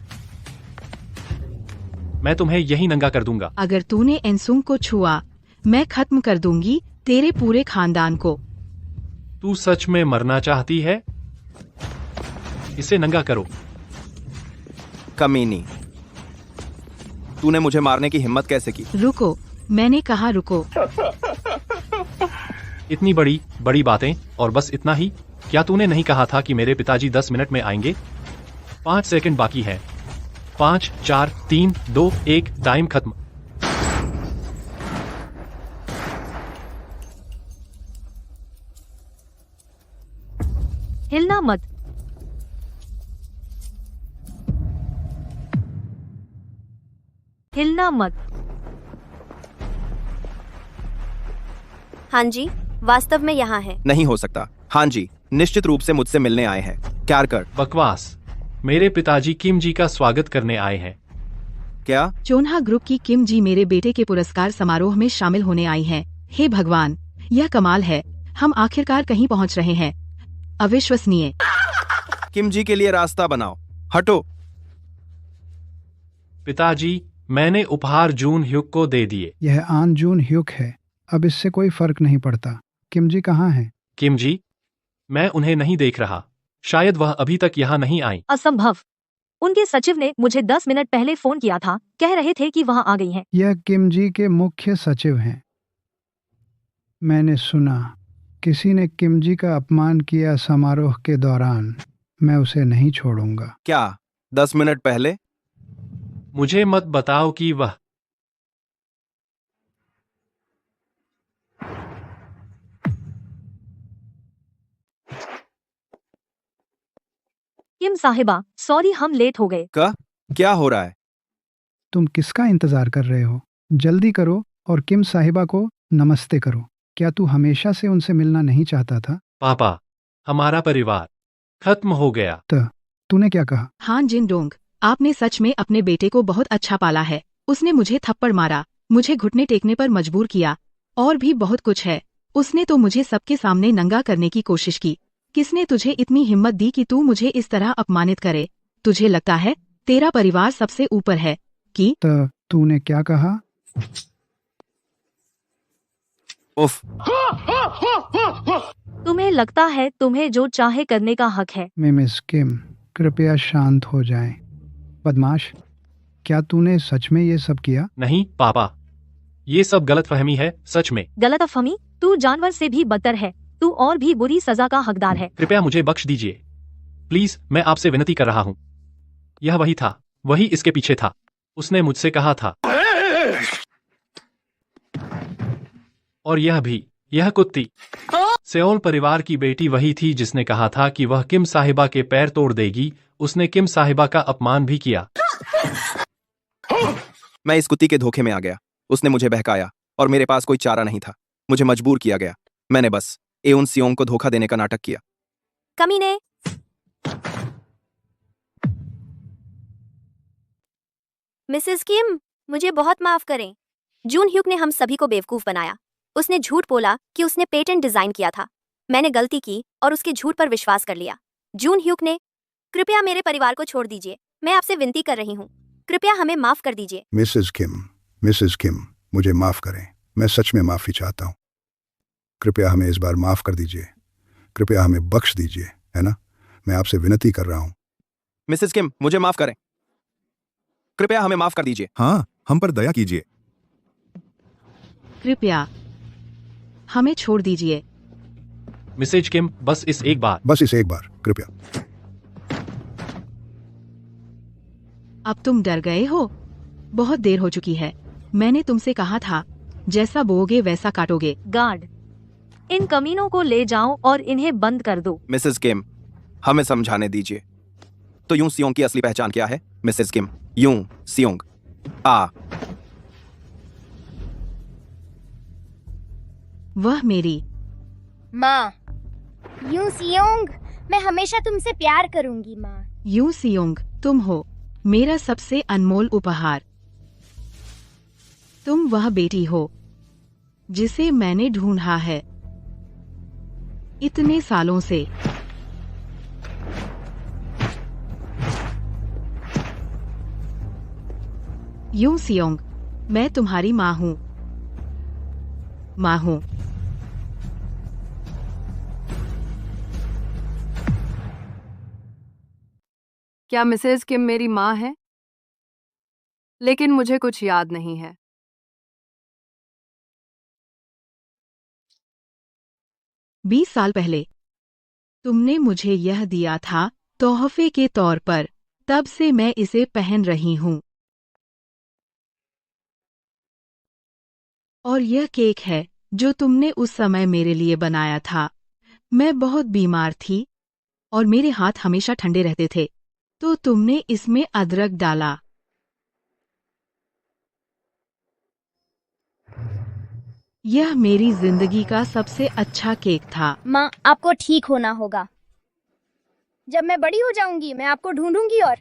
मैं तुम्हें यही नंगा कर दूंगा। अगर तूने एनसुंग को छुआ, मैं खत्म कर दूंगी तेरे पूरे खानदान को। तू सच में मरना चाहती है? इसे नंगा करो। कमीनी, तूने मुझे मारने की हिम्मत कैसे की? रुको, मैंने कहा रुको। इतनी बड़ी बड़ी बातें और बस इतना ही? क्या तूने नहीं कहा था कि मेरे पिताजी 10 मिनट में आएंगे? 5 सेकंड बाकी है। 5, 4, 3, 2, 1, टाइम खत्म। हिलना मत। हिलना मत। हाँ जी, वास्तव में यहाँ है। नहीं हो सकता। हाँ जी, निश्चित रूप से मुझसे मिलने आए हैं। कैरकर। बकवास। मेरे पिताजी किम जी का स्वागत करने आए हैं। क्या? चोन्हा ग्रुप की किम जी मेरे बेटे के पुरस्कार समारोह में शामिल होने आई हैं। हे भगवान, यह कमाल है। हम आखिरकार कहीं पहुंच रहे हैं। अविश्वसनीय। किम जी के लिए रास्ता बनाओ। हटो। पिताजी, मैंने उपहार जून ह्यूक को दे दिए। यह आन जून ह्यूक है। अब इससे कोई फर्क नहीं पड़ता। किम जी कहाँ हैं? किम जी? मैं उन्हें नहीं देख रहा। शायद वह अभी तक यहाँ नहीं आई। असंभव। उनके सचिव ने मुझे 10 मिनट पहले फोन किया था, कह रहे थे कि वह आ गई हैं। यह किम जी के मुख्य सचिव हैं। मैंने सुना किसी ने किम जी का अपमान किया समारोह के दौरान। मैं उसे नहीं छोड़ूंगा। क्या 10 मिनट पहले? मुझे मत बताओ कि वह किम साहिबा, सॉरी हम लेट हो गए। क्या हो रहा है? तुम किसका इंतजार कर रहे हो? जल्दी करो और किम साहिबा को नमस्ते करो। क्या तू हमेशा से उनसे मिलना नहीं चाहता था? पापा, हमारा परिवार खत्म हो गया। तूने क्या कहा? हाँ जिनडोंग, आपने सच में अपने बेटे को बहुत अच्छा पाला है। उसने मुझे थप्पड़ मारा, मुझे घुटने टेकने पर मजबूर किया, और भी बहुत कुछ है। उसने तो मुझे सबके सामने नंगा करने की कोशिश की। किसने तुझे इतनी हिम्मत दी कि तू मुझे इस तरह अपमानित करे? तुझे लगता है तेरा परिवार सबसे ऊपर है कि? तूने क्या कहा? उफ। तुम्हें लगता है तुम्हें जो चाहे करने का हक है। मिस किम, कृपया शांत हो जाएं। बदमाश, क्या तूने सच में ये सब किया? नहीं पापा, ये सब गलतफहमी है। सच में गलतफहमी? तू जानवर से भी बदतर है। तू और भी बुरी सजा का हकदार है। कृपया मुझे बख्श दीजिए, प्लीज। मैं आपसे विनती कर रहा हूँ। यह वही था, वही इसके पीछे था। उसने मुझसे कहा था। और यह भी, यह कुत्ती सेओल परिवार की बेटी वही थी जिसने कहा था कि वह किम साहिबा के पैर तोड़ देगी। उसने किम साहिबा का अपमान भी किया। मैं इस कुत्ती के धोखे में आ गया। उसने मुझे बहकाया और मेरे पास कोई चारा नहीं था। मुझे मजबूर किया गया। मैंने बस एउन सियोंग को धोखा देने का नाटक किया। कमीने। मिसेस किम, मुझे बहुत माफ करें। जून ह्यूक ने हम सभी को बेवकूफ बनाया। उसने झूठ बोला कि उसने पेटेंट डिजाइन किया था। मैंने गलती की और उसके झूठ पर विश्वास कर लिया। जून ह्यूक ने, कृपया मेरे परिवार को छोड़ दीजिए। मैं आपसे विनती कर रही हूँ, कृपया हमें माफ कर दीजिए। मिसेस किम, मुझे माफ करें। मैं सच में माफी चाहता हूँ। कृपया हमें इस बार माफ कर दीजिए। कृपया हमें बख्श दीजिए, है ना? मैं आपसे विनती कर रहा हूँ। मिसेस किम, मुझे माफ करें। कृपया हमें माफ कर दीजिए। हाँ, हम पर दया कीजिए। कृपया हमें छोड़ दीजिए। मिसेज किम, बस इस एक बार, कृपया। अब तुम डर गए हो? बहुत देर हो चुकी है। मैंने तुमसे कहा था, जैसा बोओगे वैसा काटोगे। गार्ड, इन कमीनों को ले जाओ और इन्हें बंद कर दो। मिसेस किम, हमें समझाने दीजिए। तो यूं सियोंग की असली पहचान क्या है? मिसेस किम, यूं सियोंग। वह मेरी माँ। यूं सियोंग, मैं हमेशा तुमसे प्यार करूंगी माँ। यूं सियोंग, तुम हो मेरा सबसे अनमोल उपहार। तुम वह बेटी हो जिसे मैंने ढूंढा है इतने सालों से। यूं सियोंग, मैं तुम्हारी माँ हूँ। क्या मिसेस किम मेरी माँ है? लेकिन मुझे कुछ याद नहीं है। 20 साल पहले तुमने मुझे यह दिया था तोहफे के तौर पर, तब से मैं इसे पहन रही हूँ। और यह केक है जो तुमने उस समय मेरे लिए बनाया था। मैं बहुत बीमार थी और मेरे हाथ हमेशा ठंडे रहते थे, तो तुमने इसमें अदरक डाला। यह मेरी जिंदगी का सबसे अच्छा केक था। माँ, आपको ठीक होना होगा। जब मैं बड़ी हो जाऊंगी मैं आपको ढूंढूंगी और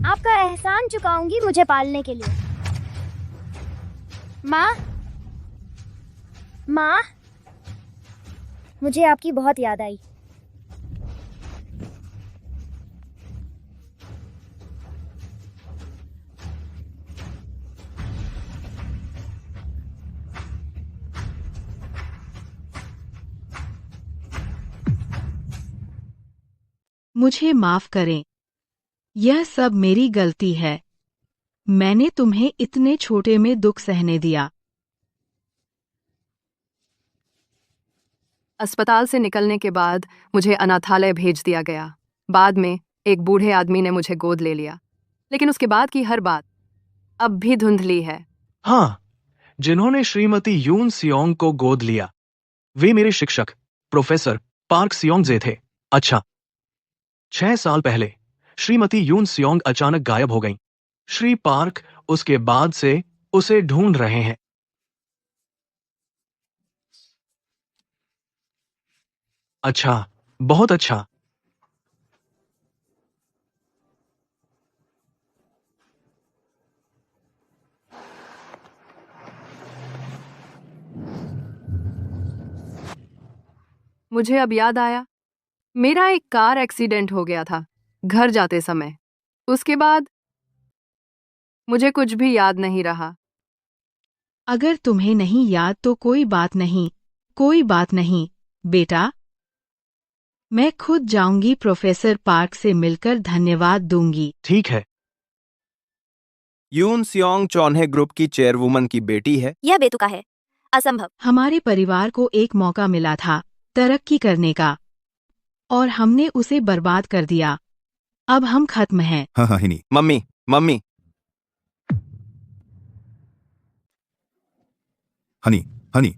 आपका एहसान चुकाऊंगी मुझे पालने के लिए। माँ, माँ, मुझे आपकी बहुत याद आई। मुझे माफ करें, यह सब मेरी गलती है। मैंने तुम्हें इतने छोटे में दुख सहने दिया। अस्पताल से निकलने के बाद मुझे अनाथालय भेज दिया गया। बाद में एक बूढ़े आदमी ने मुझे गोद ले लिया, लेकिन उसके बाद की हर बात अब भी धुंधली है। हाँ, जिन्होंने श्रीमती यून सियोंग को गोद लिया वे मेरे शिक्षक प्रोफेसर पार्क सियोंगजे थे। अच्छा, 6 साल पहले श्रीमती यून सियोंग अचानक गायब हो गईं। श्री पार्क उसके बाद से उसे ढूंढ रहे हैं। अच्छा, बहुत अच्छा। मुझे अब याद आया, मेरा एक कार एक्सीडेंट हो गया था घर जाते समय। उसके बाद मुझे कुछ भी याद नहीं रहा। अगर तुम्हें नहीं याद तो कोई बात नहीं, कोई बात नहीं बेटा। मैं खुद जाऊंगी, प्रोफेसर पार्क से मिलकर धन्यवाद दूंगी। ठीक है। यून सियोंग चौन्हे ग्रुप की चेयरवुमन की बेटी है। यह बेतुका है, असंभव। हमारे परिवार को एक मौका मिला था तरक्की करने का और हमने उसे बर्बाद कर दिया। अब हम खत्म हैं। हाँ हाँ हिनी। Mummy, mummy. Honey, honey.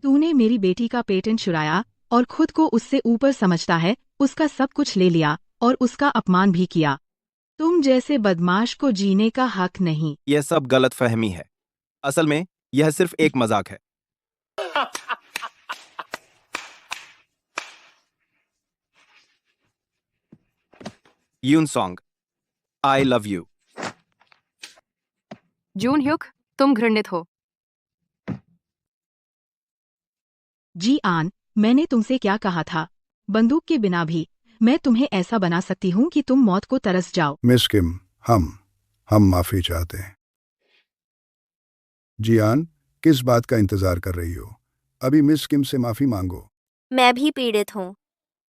तूने मेरी बेटी का पेटेंट चुराया और खुद को उससे ऊपर समझता है, उसका सब कुछ ले लिया और उसका अपमान भी किया। तुम जैसे बदमाश को जीने का हक नहीं। यह सब गलत फहमी है। असल में यह सिर्फ एक मजाक है। यून सॉन्ग, आई लव यू। जून ह्युक, तुम घृणित हो। जी आन, मैंने तुमसे क्या कहा था? बंदूक के बिना भी मैं तुम्हें ऐसा बना सकती हूँ कि तुम मौत को तरस जाओ। मिस किम, हम माफी चाहते हैं। जियान, किस बात का इंतजार कर रही हो? अभी मिस किम से माफी मांगो। मैं भी पीड़ित हूँ।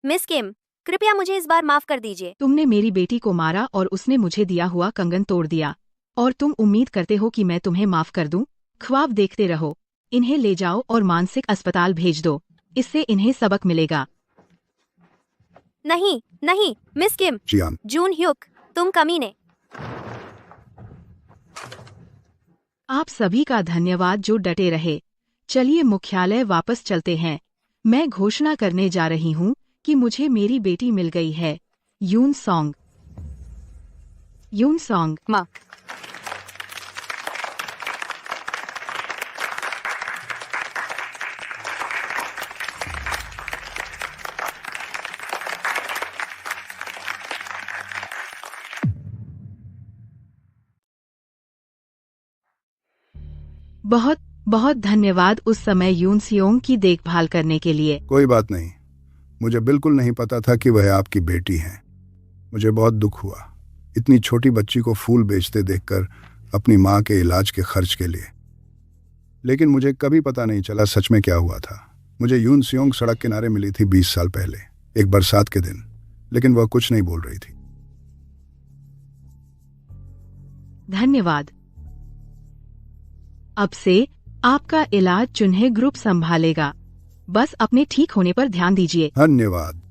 मिस किम, कृपया मुझे इस बार माफ कर दीजिए। तुमने मेरी बेटी को मारा और उसने मुझे दिया हुआ कंगन तोड़ दिया, और तुम उम्मीद करते हो कि मैं तुम्हें माफ कर दूं? ख्वाब देखते रहो। इन्हें ले जाओ और मानसिक अस्पताल भेज दो, इससे इन्हें सबक मिलेगा। नहीं, नहीं, मिस किम। जियान, जून ह्युक, तुम कमीने। आप सभी का धन्यवाद जो डटे रहे। चलिए मुख्यालय वापस चलते हैं। मैं घोषणा करने जा रही हूँ कि मुझे मेरी बेटी मिल गई है। यून सॉन्ग। यून सॉन्ग। माँ, बहुत बहुत धन्यवाद उस समय यून सियोंग की देखभाल करने के लिए। कोई बात नहीं। मुझे बिल्कुल नहीं पता था कि वह आपकी बेटी हैं। मुझे बहुत दुख हुआ इतनी छोटी बच्ची को फूल बेचते देखकर अपनी माँ के इलाज के खर्च के लिए। लेकिन मुझे कभी पता नहीं चला सच में क्या हुआ था। मुझे यून सियोंग सड़क किनारे मिली थी 20 साल पहले, एक बरसात के दिन, लेकिन वह कुछ नहीं बोल रही थी। धन्यवाद। अब से आपका इलाज चुन्हे ग्रुप संभालेगा। बस अपने ठीक होने पर ध्यान दीजिए। धन्यवाद।